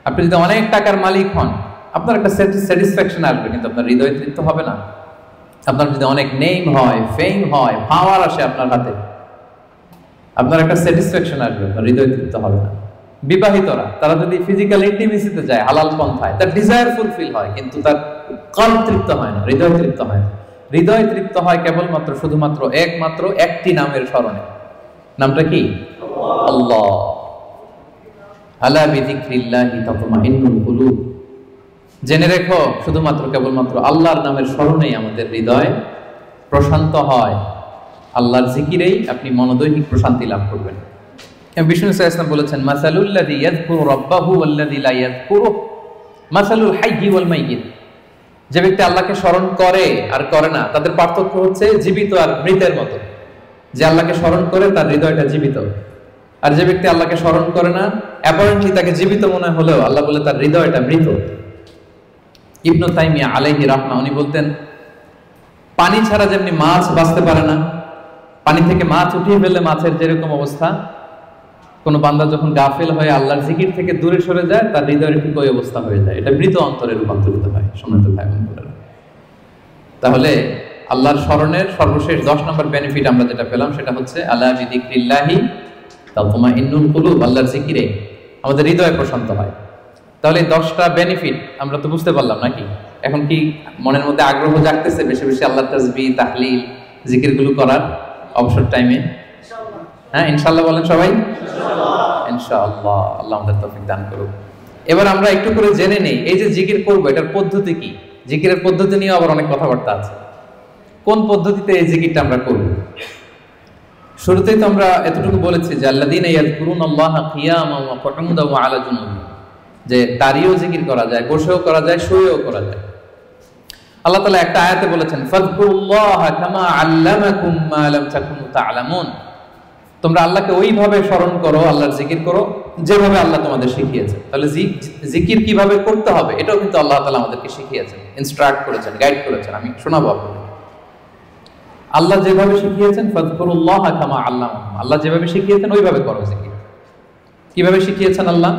আপনি যদি অনেক টাকার মালিক হন, আপনার একটা স্যাটিসফ্যাকশন আসবে, কিন্তু আপনার হৃদয় তৃপ্ত হবে না। আপনার যদি অনেক নেম হয়, ফেম হয়, পাওয়ার আসে আপনার হাতে, আপনার একটা স্যাটিসফ্যাকশন আসবে, আপনার হৃদয় তৃপ্ত হবে না। বিবাহিতরা, তারা যদি ফিজিক্যাল ইন্টিমেসিতে যায় হালাল পন্থায়, তার ডিজায়ার ফুলফিল হয়, কিন্তু তার কল্প তৃপ্ত হয় না, হৃদয় তৃপ্ত হয় না। হৃদয় তৃপ্ত হয় কেবলমাত্র, শুধুমাত্র, একমাত্র একটি নামের স্মরণে। নামটা কি? আল্লাহ। আলা বিযিকরিল্লাহি তাতমাইন্নুল কুলুব। জেনে রেখো, শুধুমাত্র কেবলমাত্র আল্লাহর নামের স্মরণেই আমাদের হৃদয় প্রশান্ত হয়। আল্লাহর জিকিরেই আপনি মনোদৈহিক প্রশান্তি লাভ করবেন। বিষ্ণু সাল্লাল্লাহু আলাইহি ওয়াসাল্লাম বলেছেন মাসালুল্লাযী ইয়াযকুরু রাব্বাহু ওয়াল্লাযী লা ইয়াযকুরু মাসালুল হাইয়্যি ওয়াল মাইয়িত। যে ব্যক্তি আল্লাহকে স্মরণ করে আর করে না, তাদের পার্থক্য হচ্ছে জীবিত আর মৃতের মতো। যে আল্লাহকে স্মরণ করে তার হৃদয়টা জীবিত, আর যে ব্যক্তি আল্লাহকে স্মরণ করে না, অ্যাপারেন্টলি তাকে জীবিত মনে হলেও আল্লাহ বলে তার হৃদয়টা মৃত। ইবনু তাইমিয়া আলাইহি রাহমা, উনি বলতেন, পানি ছাড়া যেমনি মাছ বাঁচতে পারে না, পানি থেকে মাছ উঠিয়ে ফেললে মাছের যেরকম অবস্থা, কোন বান্দা যখন গাফেল হয়ে আল্লাহর জিকির থেকে দূরে সরে যায়, তার হৃদয়ের ঠিক ওই অবস্থা হয়ে যায়। এটা মৃত অন্তরে রূপান্তরিত হয়। সম্মানিত ভাই বোনেরা, তাহলে আল্লাহর স্মরণের সর্বশেষ 10 নম্বর বেনিফিট আমরা যেটা পেলাম, সেটা হচ্ছে আলা বিযিকরিল্লাহি তাতমাইন্নুল কুলুব। আল্লাহর জিকিরে আমাদের হৃদয় প্রশান্ত হয়। তাহলে এই 10টা বেনিফিট আমরা তো বুঝতে পারলাম নাকি? এখন কি মনের মধ্যে আগ্রহ জাগতেছে বেশি বেশি আল্লাহর তাসবিহ, তাহলিল, জিকিরগুলো করার অবসর টাইমে? হ্যাঁ, ইনশাআল্লাহ বলেন সবাই। ইনশাআল্লাহ, আল্লাহ আমাদের তৌফিক দান করুক। এবার আমরা একটু করে জেনে নেই, এই যে জিকির করবো এটার পদ্ধতি কি। জিকিরের পদ্ধতি নিয়ে আবার অনেক কথাবার্তা আছে। কোন পদ্ধতিতে এই জিকিরটা আমরা করব? শুরুতেই তো আমরা এতটুকু বলেছি যে আল্লাযীনা ইয়াযকুরুনাল্লাহা কিয়ামান ওয়া কুউদান ওয়া আলা জুনুবিহিম, যে দাঁড়িয়েও জিকির করা যায়, বসেও করা যায়, শুয়েও করা যায়। আল্লাহ তাআলা একটা আয়াতে বলেছেন, ফাযকুরুল্লাহা কামা আল্লামাকুম মা লাম তাকুনু তা'লামুন, তোমরা আল্লাহকে ওইভাবে স্মরণ করো, আল্লাহর জিকির করো যেভাবে আল্লাহ তোমাদের শিখিয়েছেন। তাহলে জিকির কিভাবে করতে হবে এটাও কিন্তু আল্লাহ তাআলা আমাদেরকে শিখিয়েছেন, ইনস্ট্রাক্ট করেছেন, গাইড করেছেন। আমি শোনাবো আপনাদের। আল্লাহ যেভাবে শিখিয়েছেন, ফাযকুরুল্লাহা কামা আল্লামাকুম, আল্লাহ যেভাবে শিখিয়েছেন ওইভাবে করো জিকির। কিভাবে শিখিয়েছেন আল্লাহ?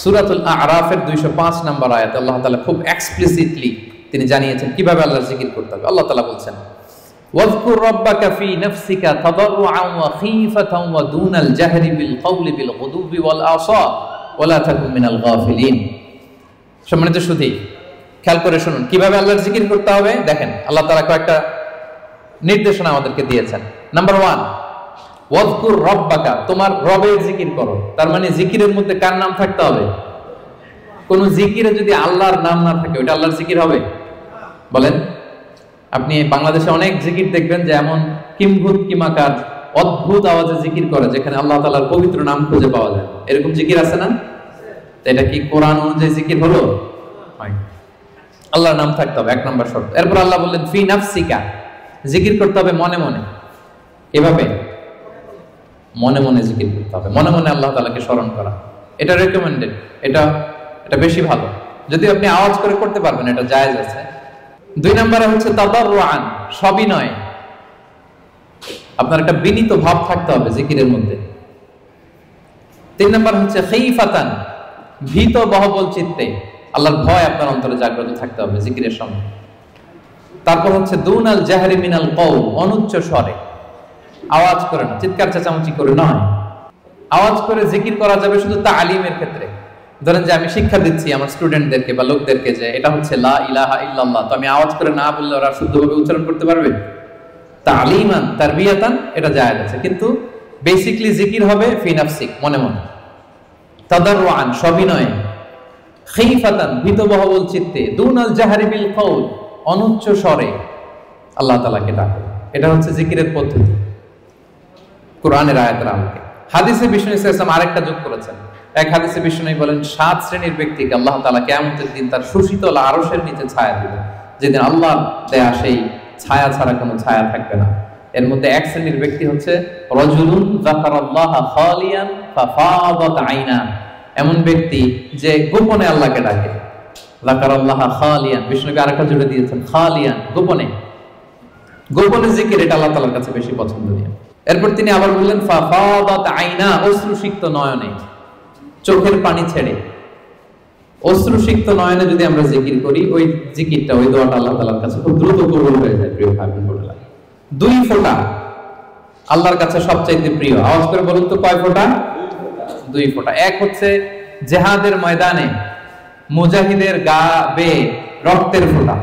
সূরাতুল আ'রাফের 205 নম্বর আয়াতে আল্লাহ তাআলা খুব এক্সপ্লিসিটলি তিনি জানিয়েছেন কিভাবে আল্লাহর জিকির করতে হবে। আল্লাহ তাআলা বলছেন, ওয়াযকুর রাব্বাকা ফি নাফসিকা তাদাররুআন ওয়া খীফাতান ওয়া দুনাল জাহরি বিল কওলি বিল গুদুবি ওয়াল আসাল ওয়া লা তাকুন মিনাল গাফিলিন। সম্মানিত সুধী, খেয়াল করে শুনুন কিভাবে আল্লাহর জিকির করতে হবে। দেখেন, আল্লাহ তাআলা কয়েকটা নির্দেশনা আমাদেরকে দিয়েছেন। নাম্বার 1, ওয়াযকুর রাব্বাকা, তোমার রবের জিকির করো। তার মানে জিকিরের মধ্যে কার নাম থাকতে হবে? কোন জিকিরে যদি আল্লাহর নাম না থাকে ওটা আল্লাহর জিকির হবে? বলেন। আপনি বাংলাদেশে অনেক জিকির দেখবেন যে এমন কিম্ভূত কিমাকার অদ্ভুত আওয়াজে জিকির করে যেখানে আল্লাহ তাআলার পবিত্র নাম খুঁজে পাওয়া যায়। এরকম জিকির আছে না? এটা কি কোরআন অনুযায়ী জিকির হলো? আল্লাহর নাম থাকতে হবে, 1 নম্বর শর্ত। এরপর আল্লাহ বললেন ফি নাফসিকা, জিকির করতে হবে মনে মনে। এভাবে মনে মনে জিকির করতে হবে, মনে মনে আল্লাহ তাআলাকে স্মরণ করা। এটা রেকমেন্ডেড, এটা বেশি ভালো। যদি আপনি আওয়াজ করে করতে পারবেন এটা জায়েজ আছে। 2 নম্বরে হচ্ছে তাদাররুআন, সবিনয়। আপনার একটা বিনীত ভাব থাকতে হবে জিকিরের মধ্যে। 3 নম্বর হচ্ছে খীফাতান, ভীত বহবল চিত্তে, আল্লাহর ভয় আপনার অন্তরে জাগ্রত থাকতে হবে জিকিরের সময়। তারপর হচ্ছে দুনাল জাহরি মিনাল কওল, অনুচ্চ স্বরে, আওয়াজ করে না, চিৎকার চেঁচামেচি করে নয়। আওয়াজ করে জিকির করা যাবে শুধু তালিমের ক্ষেত্রে। ধরেন যে আমি শিক্ষা দিচ্ছি আমার স্টুডেন্টদেরকে বা লোকদেরকে যে এটা হচ্ছে লা ইলাহা ইল্লাল্লাহ, তো আমি আওয়াজ করে না বললে ওরা শুদ্ধভাবে উচ্চারণ করতে পারবে? তালিমান তারবিয়াতান এটা জায়েজ আছে, কিন্তু বেসিক্যালি জিকির হবে ফি নাফসিক, মনে মনে। তাদাররুআন, সবিনয়ে। খীফাতান, ভীত বহবল চিত্তে। দুনাল জাহরি বিল কওল, অনুচ্চ স্বরে আল্লাহ তাআলাকে ডাকো। এটা হচ্ছে জিকিরের পদ্ধতি কোরআনের আয়াতের আলোকে। হাদিসে বিষ্ণু ইসলাম আরেকটা যোগ করেছেন। এক হাদিসে বিষ্ণু বলেন 7 শ্রেণীর ব্যক্তিকে আল্লাহ তাআলা কিয়ামতের দিন তার সুশীতল আরশের নিচে ছায়া দিবেন, যেদিন আল্লাহর দেয়া সেই ছায়া ছাড়া কোনো ছায়া থাকবে না। এর মধ্যে 1 শ্রেণীর ব্যক্তি হচ্ছে রাজুলুন যাকারাল্লাহা খালিয়ান ফাফাদাত আইনা, এমন ব্যক্তি যে গোপনে আল্লাহকে ডাকে। যাকারাল্লাহা খালিয়ান, বিষ্ণুকে আরেকটা জুড়ে দিয়েছেন খালিয়ান, গোপনে। গোপনে জিকির এটা আল্লাহ তাআলার কাছে বেশি পছন্দনীয়। এরপর তিনি আবার বললেন ফাফাদাত আইনা, অশ্রুসিক্ত নয়নে, চোখের পানি ছেড়ে অশ্রুসিক্ত নয়নে যদি আমরা জিকির করি, ওই জিকিরটা, ওই দোয়াটা আল্লাহ তাআলার কাছে খুব দ্রুত কবুল হয়ে যায়। প্রিয় ভাই বোনেরা, 2 ফোঁটা আল্লাহর কাছে সবচাইতে প্রিয়। আওয়াজ করে বলুন তো কয় ফোঁটা? 2 ফোঁটা। এক হচ্ছে জিহাদের ময়দানে মুজাহিদের গা বেয়ে রক্তের ফোঁটা।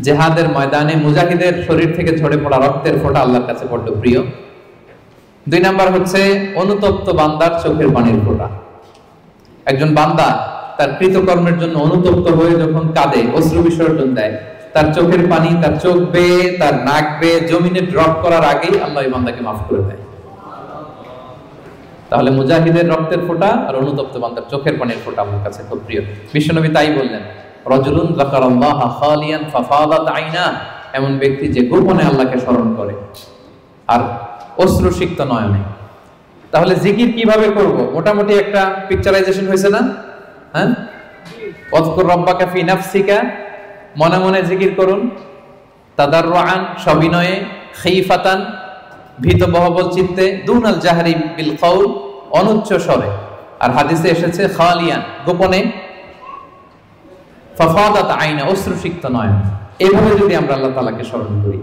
জিহাদের ময়দানে মুজাহিদের শরীর থেকে ঝরে পড়া রক্তের ফোঁটা আল্লাহর কাছে বড় প্রিয়। 2 নাম্বার হচ্ছে অনুতপ্ত বান্দার চোখের পানির ফোঁটা। একজন বান্দা তার কৃতকর্মের জন্য অনুতপ্ত হয়ে যখন কাঁদে, অশ্রু বিসর্জন দেয়, তার চোখের পানি তার চোখ বেয়ে, তার নাক বেয়ে জমিনে ড্রপ করার আগেই আল্লাহ এই বান্দাকে মাফ করে দেয়। তাহলে মুজাহিদের রক্তের ফোঁটা আর অনুতপ্ত বান্দার চোখের পানির ফোঁটা আমার কাছে খুব প্রিয়। বিশ্বনবী তাই বললেন, রাজুলুন যাকারাল্লাহা খালিয়ান ফাফাদাত আইনা, এমন ব্যক্তি যে গোপনে আল্লাহকে স্মরণ করে আর অশ্রুসিক্ত নয়নে। তাহলে জিকির কিভাবে করব? মোটামুটি একটা পিকচারাইজেশন হয়েছে না? হ্যাঁ, ওয়াযকুর রাব্বাকা ফি নাফসিকা, মনে মনে জিকির করুন। তাদাররুআন, সবিনয়ে। খীফাতান, ভীত বহবল চিত্তে। দুনাল জাহরি বিল কওল, অনুচ্চ স্বরে। আর হাদিসে এসেছে খালিয়ান, গোপনে। ফাফাদাত আইনা, অশ্রুসিক্ত নয়ন। এভাবে যদি আমরা আল্লাহ তাআলাকে স্মরণ করি,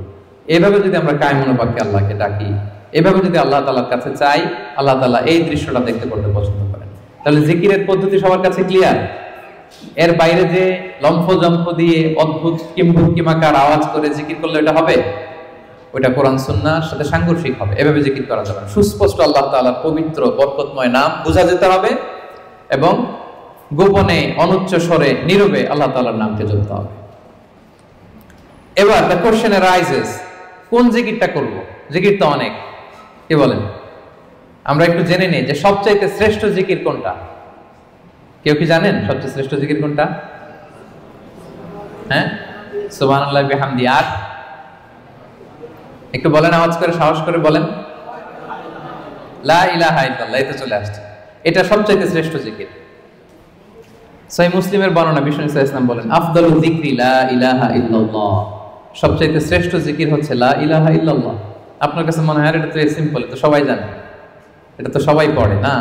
এভাবে যদি আমরা কায়মনোবাক্যে আল্লাহকে ডাকি, এভাবে যদি আল্লাহ তাআলার কাছে চাই, আল্লাহ তাআলা এই দৃশ্যটা দেখতে করতে পছন্দ করেন। তাহলে জিকিরের পদ্ধতি সবার কাছে ক্লিয়ার। এর বাইরে যে লম্ফ জম্ফ দিয়ে অদ্ভুত কিমকার আওয়াজ করে জিকির করলে এটা হবে? ওইটা কোরআন সুন্নাহর সাথে সাংঘর্ষিক হবে। এভাবে জিকির করা যাবে না। সুস্পষ্ট আল্লাহ তাআলার পবিত্র বরকতময় নাম বোঝা যেতে হবে এবং গোপনে অনুচ্চ স্বরে নীরবে আল্লাহ তাআলার নামকে জপতে হবে। এবার দ্য কোশ্চেন রাইজেস, কোন জিকিরটা করব? জিকির তো অনেক, কি বলেন? আমরা একটু জেনে নিই যে সবচাইতে শ্রেষ্ঠ জিকির কোনটা। কেউ কি জানেন সবচেয়ে শ্রেষ্ঠ জিকির কোনটা? হ্যাঁ, সুবহানাল্লাহি বিহামদি। আর একটু বলেন, আওয়াজ করে, সাহস করে বলেন। লা ইলাহা ইল্লাল্লাহ, এই তো চলে আসছে। এটা সবচাইতে শ্রেষ্ঠ জিকির। সহিহ মুসলিমের বর্ণনা, বিষ্ণু সাল্লাল্লাহু আলাইহি ওয়াসাল্লাম বলেন, আফদালু যিকরি লা ইলাহা ইল্লাল্লাহ। সবচাইতে শ্রেষ্ঠ জিকির হচ্ছে লা ইলাহা ইল্লাল্লাহ। আপনার কাছে মনে হয় এটা তো সিম্পল, এটা তো সবাই জানে, এটা তো সবাই পড়ে। না,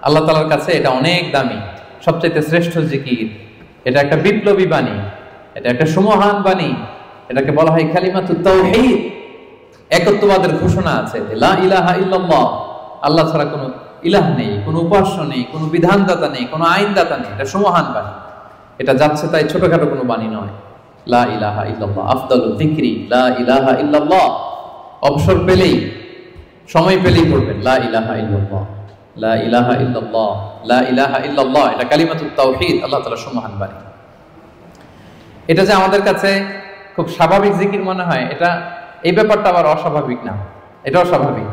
আল্লাহ তাআলার কাছে এটা অনেক দামি, সবচাইতে শ্রেষ্ঠ জিকির। এটা একটা বিপ্লবী বাণী, এটা একটা সুমহান বাণী। এটাকে বলা হয় কালিমাতুত তাওহীদ। একত্ববাদের ঘোষণা আছে, লা ইলাহা ইল্লাল্লাহ, আল্লাহ ছাড়া কোনো ইলাহ নেই, কোনো উপাস্য নেই, কোনো বিধানদাতা নেই, কোনো আইনদাতা নেই। এটা সুমহান বাণী। এটা যাচ্ছে তাই ছোটখাটো কোনো বাণী নয়। লা ইলাহা ইল্লাল্লাহ আফদালু যিকরি লা ইলাহা ইল্লাল্লাহ। অবসর পেলেই, সময় পেলেই পড়বেন লা ইলাহা ইল্লাল্লাহ, লা ইলাহা ইল্লাল্লাহ, লা ইলাহা ইল্লাল্লাহ। এটা কালিমাতুত তাওহীদ, আল্লাহ তাআলার সুমহান বাণী। এটা যে আমাদের কাছে খুব স্বাভাবিক জিকির মনে হয়, এটা এই ব্যাপারটা আবার অস্বাভাবিক না, এটা অস্বাভাবিক।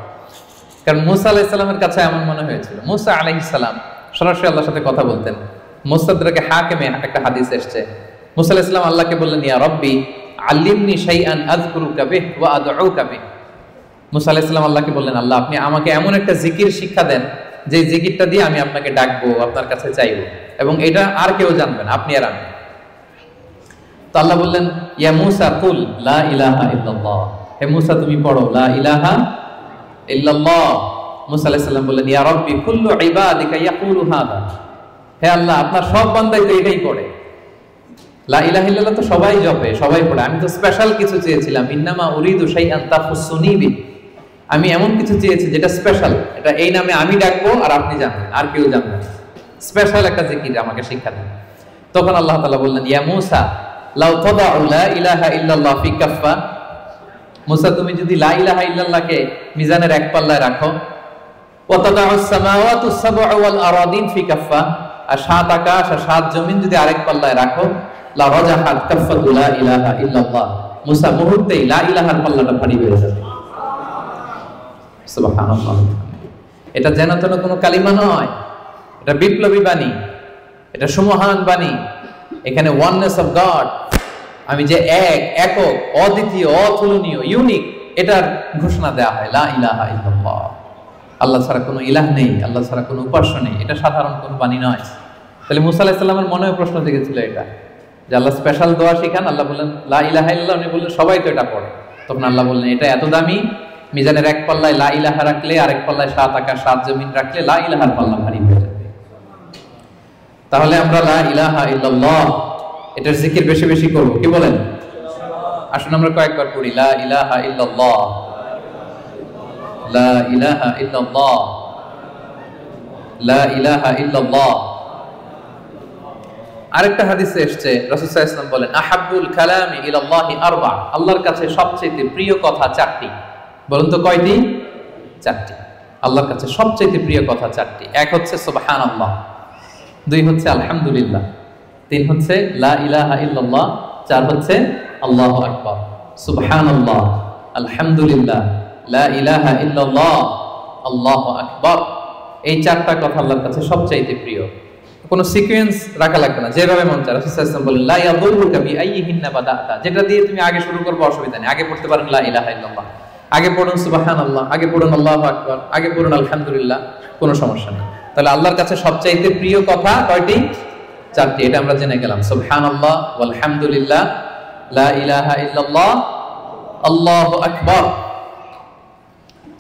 কারণ মুসা আলাইহিস সালামের কাছে এমন মনে হয়েছিল। মুসা আলাইহিস সালাম সরাসরি আল্লাহর সাথে কথা বলতেন। মুস্তাদরাকে হাকিমে একটা হাদিস এসেছে, মুসা আলাইহিস সালাম আল্লাহকে বললেন, ইয়া রাব্বি আল্লিমনি শাইআন আযকুরুকা বিহি ওয়া আদউকা বিহি। মুসা আলাইহিস সালাম আল্লাহকে বললেন, আল্লাহ আপনি আমাকে এমন একটা জিকির শিক্ষা দেন যে জিকিরটা দিয়ে আমি আপনাকে ডাকবো, আপনার কাছে চাইবো, এবং এটা আর কেউ জানবে না, আপনি আর আমি। তো আল্লাহ বললেন, ইয়া মুসা কুল লা ইলাহা ইল্লাল্লাহ। হে মুসা তুমি পড়ো লা ইলাহা ইল্লাল্লাহ। মুসা আলাইহিস সালাম বললেন, ইয়া রাব্বি কুল্লু ইবাদিকা ইয়াকুলু হাদা। হে আল্লাহ আপনার সব বান্দাই তো এটাই পড়ে, লা ইলাহা ইল্লাল্লাহ তো সবাই জপে, সবাই পড়ে। আমি তো স্পেশাল কিছু চেয়েছিলাম, ইন্নামা উরিদু শাইআন তাখুসুনি বি। আমি এমন কিছু চেয়েছি যেটা স্পেশাল, এটা এই নামে আমি ডাকবো আর আপনি জানবেন, আর কেউ জানবে না। স্পেশাল একটা জিকির আমাকে শিক্ষা দেন। তখন আল্লাহ তাআলা বললেন, ইয়া মুসা লাউ তাদাউ লা ইলাহা ইল্লাল্লাহ ফি কাফফা। মুসা তুমি যদি লা ইলাহা ইল্লাল্লাহকে মিজানের এক পাল্লায় রাখো, ওয়া তাদাউস সামাওয়াতুস সাবউ ওয়াল আরাদিন ফি কাফফা, আর সাত আকাশ আর সাত জমিন যদি আরেক পাল্লায় রাখো, লা রাজাহাত কাফফাতু লা ইলাহা ইল্লাল্লাহ। মুসা মুহূর্তেই লা ইলাহার পাল্লাটা ভারী হয়ে যাবে। সুবহানাল্লাহ। এটা যেন তেন কোনো কালিমা নয়, এটা বিপ্লবী বাণী, এটা সুমহান বাণী। এখানে ওয়াননেস অফ গড, আমি যে এক, একক, অদ্বিতীয়, অতুলনীয়, ইউনিক, এটার ঘোষণা দেওয়া হয় লা ইলাহা ইল্লাল্লাহ। আল্লাহ ছাড়া কোনো ইলাহ নেই, আল্লাহ ছাড়া কোনো উপাস্য নেই। এটা সাধারণ কোনো বাণী নয়। তাহলে মুসা আলাইহিস সালামের মনেও প্রশ্ন জেগেছিল এটা, যে আল্লাহ স্পেশাল দোয়া শিখান। আল্লাহ বললেন লা ইলাহা ইল্লাল্লাহ, উনি বললেন সবাই তো এটা পড়ে। তখন আল্লাহ বললেন এটা এত দামি, মিজানের এক পাল্লায় লা ইলাহা রাখলে আরেক পাল্লায় সাত আকাশ সাত জমিন রাখলে লা ইলাহার পাল্লা ভারী হয়ে যাবে। তাহলে আমরা লা ইলাহা ইল্লাল্লাহ এটার জিকির বেশি বেশি করব, কি বলেন? আসুন আমরা কয়েকবার পড়ি লা ইলাহা ইল্লাল্লাহ, লা ইলাহা ইল্লাল্লাহ, লা ইলাহা ইল্লাল্লাহ। আরেকটা হাদিসে এসেছে, রাসূল সাল্লাল্লাহু আলাইহি ওয়াসাল্লাম বলেন, আহাব্বুল কালামি ইলাল্লাহি আরবা। আল্লাহর কাছে সবচেয়ে প্রিয় কথা চারটি। বলুন তো কয়টি? চারটি। আল্লাহর কাছে সবচেয়ে প্রিয় কথা চারটি। এক হচ্ছে সুবহানাল্লাহ, দুই হচ্ছে আলহামদুলিল্লাহ, তিন হচ্ছে লা ইলাহা ইল্লাল্লাহ, চার হচ্ছে আল্লাহু আকবার। সুবহানাল্লাহ, আলহামদুলিল্লাহ, লা ইলাহা ইল্লাল্লাহ, আল্লাহু আকবার। এই চারটা কথা আল্লাহর কাছে সবচাইতে প্রিয়। কোনো সিকোয়েন্স রাখা লাগবে না, যেভাবে মন চায়। রাসূল সাল্লাল্লাহু আলাইহি ওয়াসাল্লাম বলেন, লা ইয়াদুররুকা বিআইয়িহিন্না বাদাতা। যেটা দিয়ে তুমি আগে শুরু করবে অসুবিধা নেই। আগে পড়তে পারেন লা ইলাহা ইল্লাল্লাহ, আগে পড়ুন সুবহানাল্লাহ, আগে পড়ুন আল্লাহু আকবার, আগে পড়ুন আলহামদুলিল্লাহ, কোনো সমস্যা নেই। তাহলে আল্লাহর কাছে সবচাইতে প্রিয় কথা কয়টি? চারটি। এটা আমরা জেনে গেলাম, সুবহানাল্লাহ, আলহামদুলিল্লাহ, লা ইলাহা ইল্লাল্লাহ, আল্লাহু আকবার।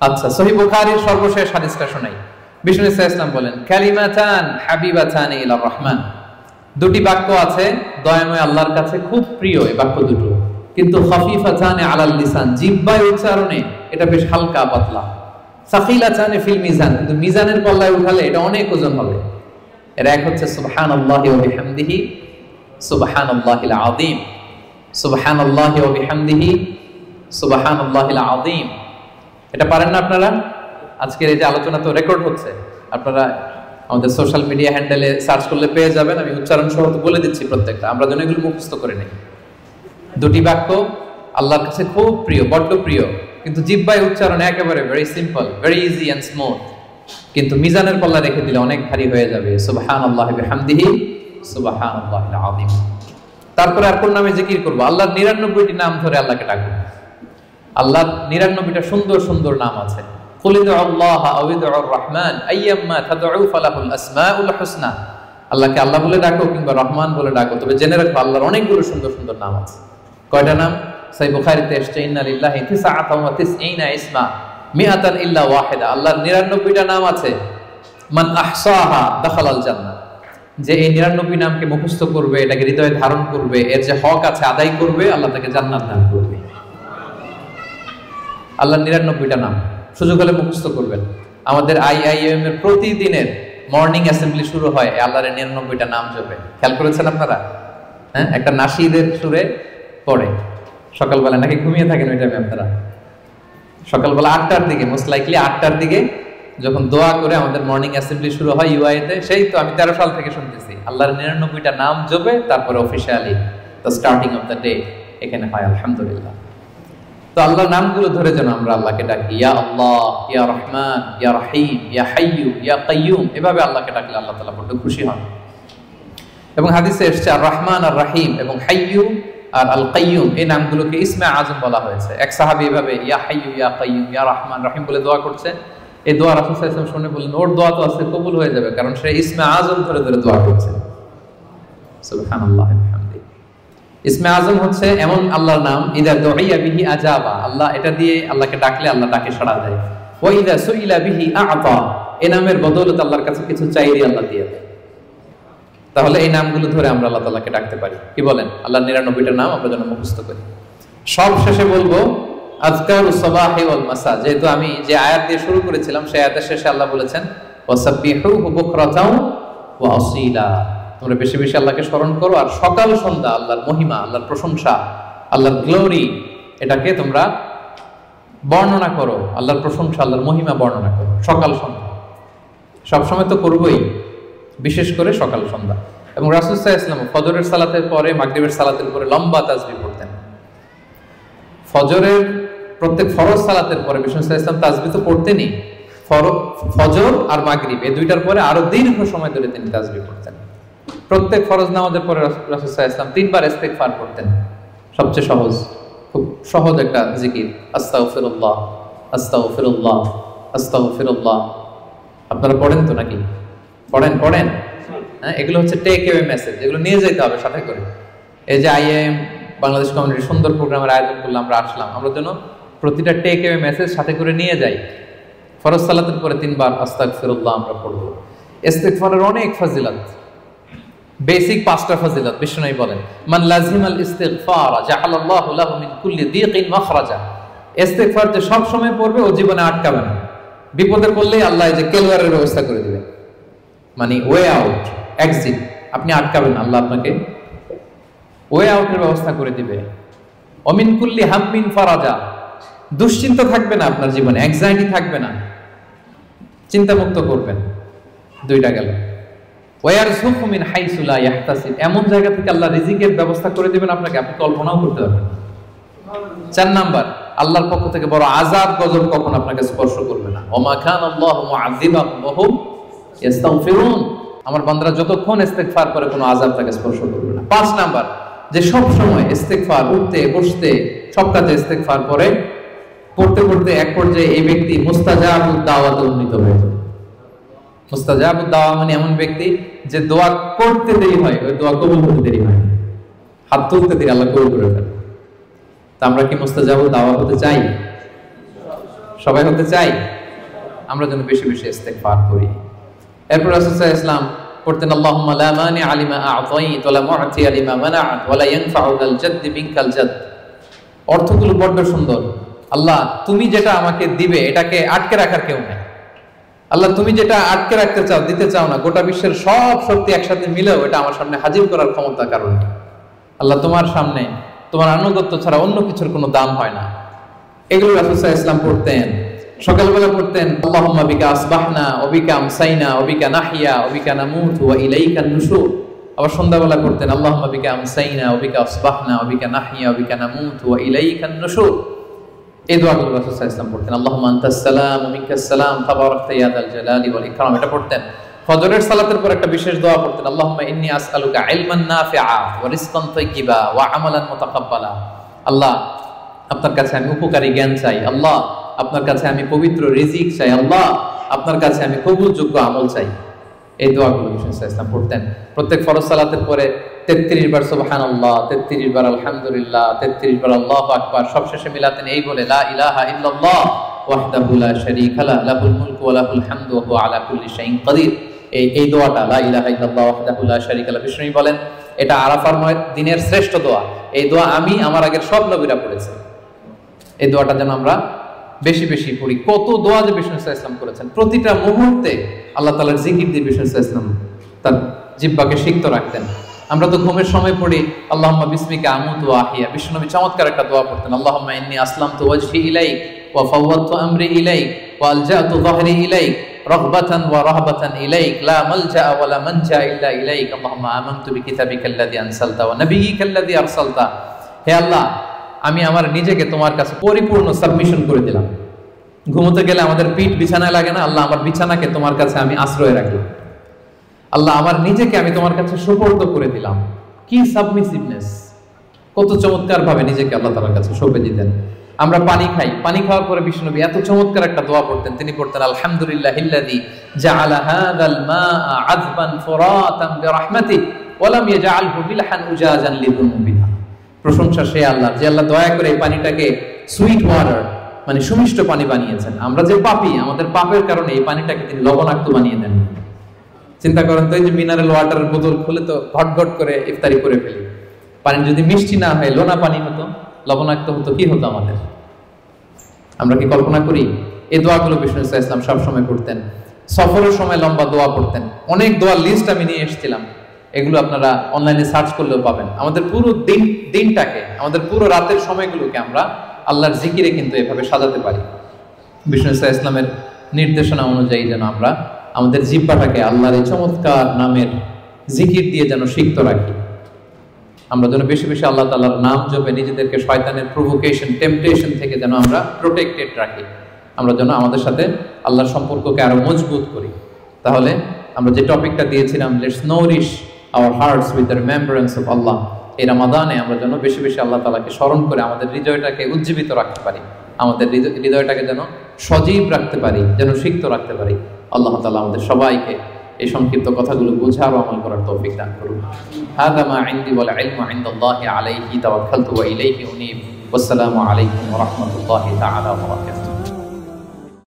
আচ্ছা, সহিহ বুখারীর সর্বশেষ হাদিসটা শোনাই। বিষ্ণু সাল্লাল্লাহু আলাইহি ওয়াসাল্লাম বলেন, কালিমাতান হাবিবাতান ইলা রহমান। দুটি বাক্য আছে দয়াময় আল্লাহর কাছে খুব প্রিয়, এই বাক্য দুটো, কিন্তু খাফিফাতান আলাল লিসান, জিহ্বায় উচ্চারণে এটা বেশ হালকা পাতলা। সাকিলাতান ফিল মিজান, কিন্তু মিজানের পাল্লায় উঠালে এটা অনেক ওজন হবে। এর এক হচ্ছে সুবহানাল্লাহি ওয়া বিহামদিহি সুবহানাল্লাহিল আযীম, সুবহানাল্লাহি ওয়া বিহামদিহি সুবহানাল্লাহিল আযীম। এটা পারেন না আপনারা? আজকের এই যে আলোচনা তো রেকর্ড হচ্ছে, আপনারা আমাদের সোশ্যাল মিডিয়া হ্যান্ডেলে সার্চ করলে পেয়ে যাবেন। আমি উচ্চারণ সহ বলে দিচ্ছি প্রত্যেকটা, আমরা যেন এগুলো মুখস্থ করে নিই। দুটি বাক্য আল্লাহর কাছে খুব প্রিয়, বড্ড প্রিয়, কিন্তু জিহ্বায় উচ্চারণ একেবারে very simple, very easy and smooth, কিন্তু মিজানের পাল্লা রেখে দিলে অনেক ভারী হয়ে যাবে। সুবহানাল্লাহি বিহামদিহি সুবহানাল্লাহিল আযীম। তারপরে আর কোন নামে জিকির করব? আল্লাহর 99টি নাম ধরে আল্লাহকে ডাকবো। আল্লাহর 99টা সুন্দর সুন্দর নাম আছে। কুল ইদউল্লাহ আও ইদউর রহমান আইয়াম্মা তাদউ ফালাহুল আসমাউল হুসনা। আল্লাহকে আল্লাহ বলে ডাকো কিংবা রহমান বলে ডাকো, তবে জেনে রাখো আল্লাহর অনেকগুলো সুন্দর সুন্দর নাম আছে। কয়টা নাম? সহিহ বুখারীতে এসেছে ইন্না লিল্লাহি 99 ইসমা মিআতান ইল্লা ওয়াহিদা। আল্লাহর 99টা নাম আছে। মান আহসাহা দাখালাল জান্নাহ। যে এই 99 নামকে মুখস্থ করবে, এটাকে হৃদয়ে ধারণ করবে, এর যে হক আছে আদায় করবে, আল্লাহ তাকে জান্নাত দান করবে। আল্লাহর 99টা নাম সুযোগ হলে মুখস্থ করবেন। আমাদের আইআইএম এর প্রতিদিনের মর্নিং অ্যাসেম্বলি শুরু হয় আল্লাহর 99টা নাম জপে। খেয়াল করেছেন আপনারা? হ্যাঁ, একটা নাশিদের সুরে পড়ে সকালবেলা, নাকি ঘুমিয়ে থাকেন ওই টাইমে আপনারা? সকালবেলা 8টার দিকে, মোস্ট লাইকলি 8টার দিকে যখন দোয়া করে আমাদের মর্নিং অ্যাসেম্বলি শুরু হয় ইউআইতে, সেই তো আমি 13 সাল থেকে শুনতেছি আল্লাহর 99টা নাম জপে তারপরে officially the starting of the day এখানে হয়। আলহামদুলিল্লাহ। তো আল্লাহর নামগুলো ধরে যেন আমরা আল্লাহকে ডাকি। ইয়া আল্লাহ, ইয়া রহমান, ইয়া রহিম, ইয়া হাইয়্যু, ইয়া কাইয়্যুম। এভাবে আল্লাহকে ডাকলে আল্লাহ তাআলা বড় খুশি হন। এবং হাদিসে এসেছে আর রহমান আর রহিম এবং হাইয়্যু আর আল কাইয়্যুম, এই নামগুলোকে ইসমে আজম বলা হয়েছে। এক সাহাবী এভাবে ইয়া হাইয়্যু, ইয়া কাইয়্যুম, ইয়া রহমান, রহিম বলে দোয়া করছে। এই দোয়া রাসূল সাল্লাল্লাহু আলাইহি ওয়াসাল্লাম শুনে বললেন, ওর দোয়া তো আছে, কবুল হয়ে যাবে, কারণ সে ইসমে আজম ধরে ধরে দোয়া করছে। সুবহানাল্লাহ। ইসমে আজম হচ্ছে এমন আল্লাহর নাম, ইদা দুইয়া বিহি আজাবা, আল্লাহ এটা দিয়ে আল্লাহকে ডাকলে আল্লাহ ডাকে সাড়া দেয়। ওয়া ইদা সুইলা বিহি আ'তা, এই নামের বদৌলতে আল্লাহর কাছে কিছু চাইলে আল্লাহ দিয়ে দেয়। তাহলে এই নামগুলো ধরে আমরা আল্লাহ তাআলাকে ডাকতে পারি। কি বলেন? আল্লাহর 99টা নাম আমরা যেন মুখস্থ করি। সব শেষে বলবো আযকারুস সাবাহি ওয়াল মাসা। যেহেতু আমি যে আয়াত দিয়ে শুরু করেছিলাম, সেই আয়াতের শেষে আল্লাহ বলেছেন ওয়াসাব্বিহুহু বুকরাতাও ওয়া আসীলা। তোমরা বেশি বেশি আল্লাহকে স্মরণ করো, আর সকাল সন্ধ্যা আল্লাহর মহিমা, আল্লাহর প্রশংসা, আল্লাহর গ্লোরি, এটাকে তোমরা বর্ণনা করো। আল্লাহর প্রশংসা, আল্লাহর মহিমা বর্ণনা করো সকাল সন্ধ্যা। সবসময় তো করবোই, বিশেষ করে সকাল সন্ধ্যা। এবং রাসূল সাল্লাল্লাহু আলাইহি ওয়াসাল্লাম ফজরের সালাতের পরে, মাগরিবের সালাতের পরে লম্বা তাসবিহ পড়তেন। ফজরের প্রত্যেক ফরজ সালাতের পরে বিষ্ণু সাল্লাল্লাহু আলাইহি ওয়াসাল্লাম তাসবিহ তো পড়তেনই, ফজর আর মাগরিব এই দুইটার পরে আরো দীর্ঘ সময় ধরে তিনি তাসবিহ পড়তেন। প্রত্যেক ফরজ নামাজের পরে রাসূল সাল্লাল্লাহু আলাইহি ওয়াসাল্লাম 3 বার ইস্তিগফার করতেন। সবচেয়ে সহজ, খুব সহজ একটা জিকির, আস্তাগফিরুল্লাহ আস্তাগফিরুল্লাহ আস্তাগফিরুল্লাহ। আপনারা পড়েন তো নাকি? পড়েন। হ্যাঁ, এগুলো হচ্ছে টেক অ্যাওয়ে মেসেজ, এগুলো নিয়ে যেতে হবে সাথে করে। এই যে আইএম বাংলাদেশ কমিউনিটি সুন্দর প্রোগ্রামের আয়োজন করলাম, আমরা আসলাম, আমরা যেন প্রতিটা টেক অ্যাওয়ে মেসেজ সাথে করে নিয়ে যাই। ফরজ সালাতের পরে 3 বার আস্তাগফিরুল্লাহ আমরা পড়ব। ইস্তিগফারের অনেক ফজিলত, বেসিক 5টা ফজিলত বিষ্ণুই বলেন, মান লাজিমাল ইস্তিগফার জাআলাল্লাহু লাহু মিন কুল্লি দীকিন মাখরাজা। ইস্তিগফার যে সব সময় পড়বে ও জীবনে আটকাবে না, বিপদে পড়লেই আল্লাহ এই যে কেলওয়ারের ব্যবস্থা করে দিবে, মানে ওয়ে আউট, এক্সিট। আপনি আটকাবেন, আল্লাহ আপনাকে ওয়ে আউটের ব্যবস্থা করে দিবে। অমিন কুল্লি হাম্মিন ফারাজা, দুশ্চিন্তা থাকবে না আপনার জীবনে, অ্যাংজাইটি থাকবে না, চিন্তা মুক্ত করবেন। 2টা গেল। ওয়ারযুকু মিন হাইসু লা ইয়াহতাসিব, এমন জায়গা থেকে আল্লাহ রিজিকের ব্যবস্থা করে দিবেন আপনাকে, আপনি কল্পনাও করতে পারবেন না। 4 নাম্বার, আল্লাহর পক্ষ থেকে বড় আযাব গজব কখন আপনাকে স্পর্শ করবে না। ওমা কানাল্লাহু মুআযিবাহুম ওয়া হুম ইস্তাগফিরুন, আমার বান্দারা যতক্ষণ ইস্তিগফার করে কোনো আযাব তাকে স্পর্শ করবে না। 5 নাম্বার, যে সব সময় ইস্তিগফার, উঠতে বসতে সব কাজে ইস্তিগফার পড়তে পড়তে এক পর্যায়ে এই ব্যক্তি মুস্তাজাবুদ দাওয়াতে উন্নীত হয়ে যায়। মুস্তাজাবুদ দাওয়া মানে এমন ব্যক্তি যে দোয়া করতে দেরি হয়, ওই দোয়া কবুল হতে দেরি হয়, হাত তুলতে দেরি আল্লাহ কবুল করে ফেলে। তা আমরা কি মুস্তাজাবুদ দাওয়া হতে চাই? সবাই হতে চাই? আমরা যেন বেশি বেশি ইস্তিগফার করি। এরপর রাসূল সাল্লাল্লাহু আলাইহি ওয়াসাল্লাম পড়তেন আল্লাহুম্মা লা মানিআ লিমা আ'তাইত ওয়া লা মু'তিয়া লিমা মানা'ত ওয়া লা ইয়ানফা'ু যাল জাদ্দি মিনকাল জাদ। অর্থগুলো বড় সুন্দর। আল্লাহ, তুমি যেটা আমাকে দিবে এটাকে আটকে রাখার কেউ নেই। আল্লাহ তুমি যেটা আটকে রাখতে চাও, দিতে চাও না, গোটা বিশ্বের সব শক্তি একসাথে মিলেও এটা আমার সামনে হাজির করার ক্ষমতা কারণ আল্লাহ, তোমার সামনে তোমার আনুগত্য ছাড়া অন্য কিছুর কোনো দাম হয় না। এগুলো রাসূল সাল্লাল্লাহু আলাইহি ওয়াসাল্লাম পড়তেন, সকালবেলা পড়তেন আল্লাহুম্মা বিকা আসবাহনা ওয়া বিকা আমসাইনা ওয়া বিকা নাহইয়া ওয়া বিকা নামুতু ওয়া ইলাইকান নুশুর। আবার সন্ধ্যাবেলা পড়তেন আল্লাহুম্মা বিকা আমসাইনা ওয়া বিকা আসবাহনা ওয়া বিকা নাহইয়া ওয়া বিকা নামুতু ওয়া ইলাইকান নুশুর। এই দোয়াগুলো রাসূল সাল্লাল্লাহু আলাইহি ওয়াসাল্লাম পড়তেন। আল্লাহুম্মা আনতাস সালাম ওয়া মিনকাস সালাম তাবারাকতা ইয়া যাল জালালি ওয়াল ইকরাম, এটা পড়তেন। ফজরের সালাতের পর একটা বিশেষ দোয়া পড়তেন আল্লাহুম্মা ইন্নী আসআলুকা ইলমান নাফিআ ওয়া রিজকান তাইয়্যিবা ওয়া আমালান মুতাকাব্বালা। আল্লাহ, আপনার কাছে আমি উপকারী জ্ঞান চাই। আল্লাহ, আপনার কাছে আমি পবিত্র রিজিক চাই। আল্লাহ, আপনার কাছে আমি কবুলযোগ্য আমল চাই। এই দোয়াগুলো রাসূল সাল্লাল্লাহু আলাইহি ওয়াসাল্লাম পড়তেন। প্রত্যেক ফরজ সালাতের পরে 33 বার সুবহানাল্লাহ, 33 বার আলহামদুলিল্লাহ, 33 বার আল্লাহু আকবার, সবশেষে মিলাতেন এই বলে লা ইলাহা ইল্লাল্লাহ ওয়াহদাহু লা শারীকা লাহু লাহুল মুলকু ওয়া লাহুল হামদু ওয়া হুয়া আলা কুল্লি শাইইন কাদির। এই দোয়াটা লা ইলাহা ইল্লাল্লাহ ওয়াহদাহু লা শারীকা লাহু, বিষ্ণু বলেন এটা আরাফার দিনের শ্রেষ্ঠ দোয়া। এই দোয়া আমি আমার আগের সব নবীরা পড়েছে। এই দোয়াটা যেন আমরা বেশি বেশি পড়ি। কত দোয়া যে বিষ্ণু সাল্লাল্লাহু আলাইহি ওয়াসাল্লাম করেছেন, প্রতিটা মুহূর্তে আল্লাহ তাআলার জিকির দিয়ে বিষ্ণু সাল্লাল্লাহু আলাইহি ওয়াসাল্লাম তার জিহ্বাকে সিক্ত রাখতেন। আমরা তো ঘুমের সময় পড়ি আল্লাহুম্মা বিসমিকা আমুতু ওয়া আহইয়া, বিষ্ণুনবী চমৎকার একটা দোয়া পড়তেন আল্লাহুম্মা ইন্নী আসলামতু ওয়াজহি ইলাইক ওয়া ফাওয়াদতু আমরি ইলাইক ওয়া আলজাতু যাহরি ইলাইক রাগবাতান ওয়া রাহবাতান ইলাইক লা মালজা ওয়া লা মানজা ইল্লা ইলাইক আল্লাহুম্মা আমানতু বিকিতাবিকাল্লাযী আনসালতা ওয়া নাবিয়্যিকাল্লাযী আরসালতা। হে আল্লাহ, আমি আমার নিজেকে তোমার কাছে পরিপূর্ণ সাবমিশন করে দিলাম। ঘুমোতে গেলে আমাদের পিঠ বিছানায় লাগে না, আল্লাহ আমার বিছানাকে তোমার কাছে আমি আশ্রয় রাখলাম। আল্লাহ, আমার নিজেকে আমি তোমার কাছে সুপর্দ করে দিলাম। কি সাবমিসিভনেস, কত চমৎকার ভাবে নিজেকে আল্লাহ তাআলার কাছে সঁপে দিতেন। আমরা পানি খাই, পানি খাওয়ার পরে বিষ্ণুনবী এত চমৎকার একটা দোয়া পড়তেন। তিনি পড়তেন আলহামদুলিল্লাহিল্লাযী জাআলা হাযাল মাআ আযবান ফুরাতান বিরাহমাতিহি ওয়া লাম ইয়াজআলহু মিলহান উজাজান লিযুনুবিনা। প্রশংসা সে আল্লাহ, যে আল্লাহ দয়া করে এই পানিটাকে সুইট ওয়াটার মানে সুমিষ্ট পানি বানিয়েছেন। আমরা যে পাপী, আমাদের পাপের কারণে এই পানিটাকে তিনি লবণাক্ত বানিয়ে দেন। চিন্তা করেন তো, এই যে মিনারেল ওয়াটারের বোতল খুলে তো ঘট ঘট করে ইফতারি করে ফেলি, পানি যদি মিষ্টি না হয়, লোনা পানি হতো, লবণাক্ত হতো, কি হতো আমাদের? আমরা কি কল্পনা করি? এই দোয়াগুলো বিষ্ণু সাল্লাল্লাহু আলাইহি ওয়াসাল্লাম সবসময় পড়তেন। সফরের সময় লম্বা দোয়া পড়তেন। অনেক দোয়ার লিস্ট আমি নিয়ে এসেছিলাম, এগুলো আপনারা অনলাইনে সার্চ করলেও পাবেন। আমাদের পুরো দিনটাকে, আমাদের পুরো রাতের সময়গুলোকে আমরা আল্লাহর জিকিরে কিন্তু এভাবে সাজাতে পারি। বিষ্ণু সাল্লাল্লাহু আলাইহি ওয়াসাল্লামের নির্দেশনা অনুযায়ী যেন আমরা আমাদের জিহ্বাটাকে আল্লাহর এই চমৎকার নামের জিকির দিয়ে যেন সিক্ত রাখি। আমরা যেন বেশি বেশি আল্লাহ তাআলার নাম জপে নিজেদেরকে শয়তানের প্রভোকেশন, টেম্পটেশন থেকে যেন আমরা প্রোটেক্টেড রাখি। আমরা যেন আমাদের সাথে আল্লাহর সম্পর্ককে আরো মজবুত করি। তাহলে আমরা যে টপিকটা দিয়েছিলাম, let's nourish our hearts with the remembrance of Allah, এই রমাদানে আমরা যেন বেশি বেশি আল্লাহ তাআলাকে স্মরণ করে আমাদের হৃদয়টাকে উজ্জীবিত রাখতে পারি, আমাদের হৃদয়টাকে যেন সজীব রাখতে পারি, যেন সিক্ত রাখতে পারি। আল্লাহ তাআলা আমাদের সবাইকে এই সংক্ষিপ্ত কথাগুলো বোঝার ও আমল করার তৌফিক দান করুন। হাযা মা ইনদি ওয়াল ইলমু ইনদাল্লাহি আলাইহি তাওয়াক্কালতু ওয়া ইলাইহি উনীব। ওয়াসসালামু আলাইকুম ওয়া রাহমাতুল্লাহি তাআলা ওয়া বারাকাতুহু।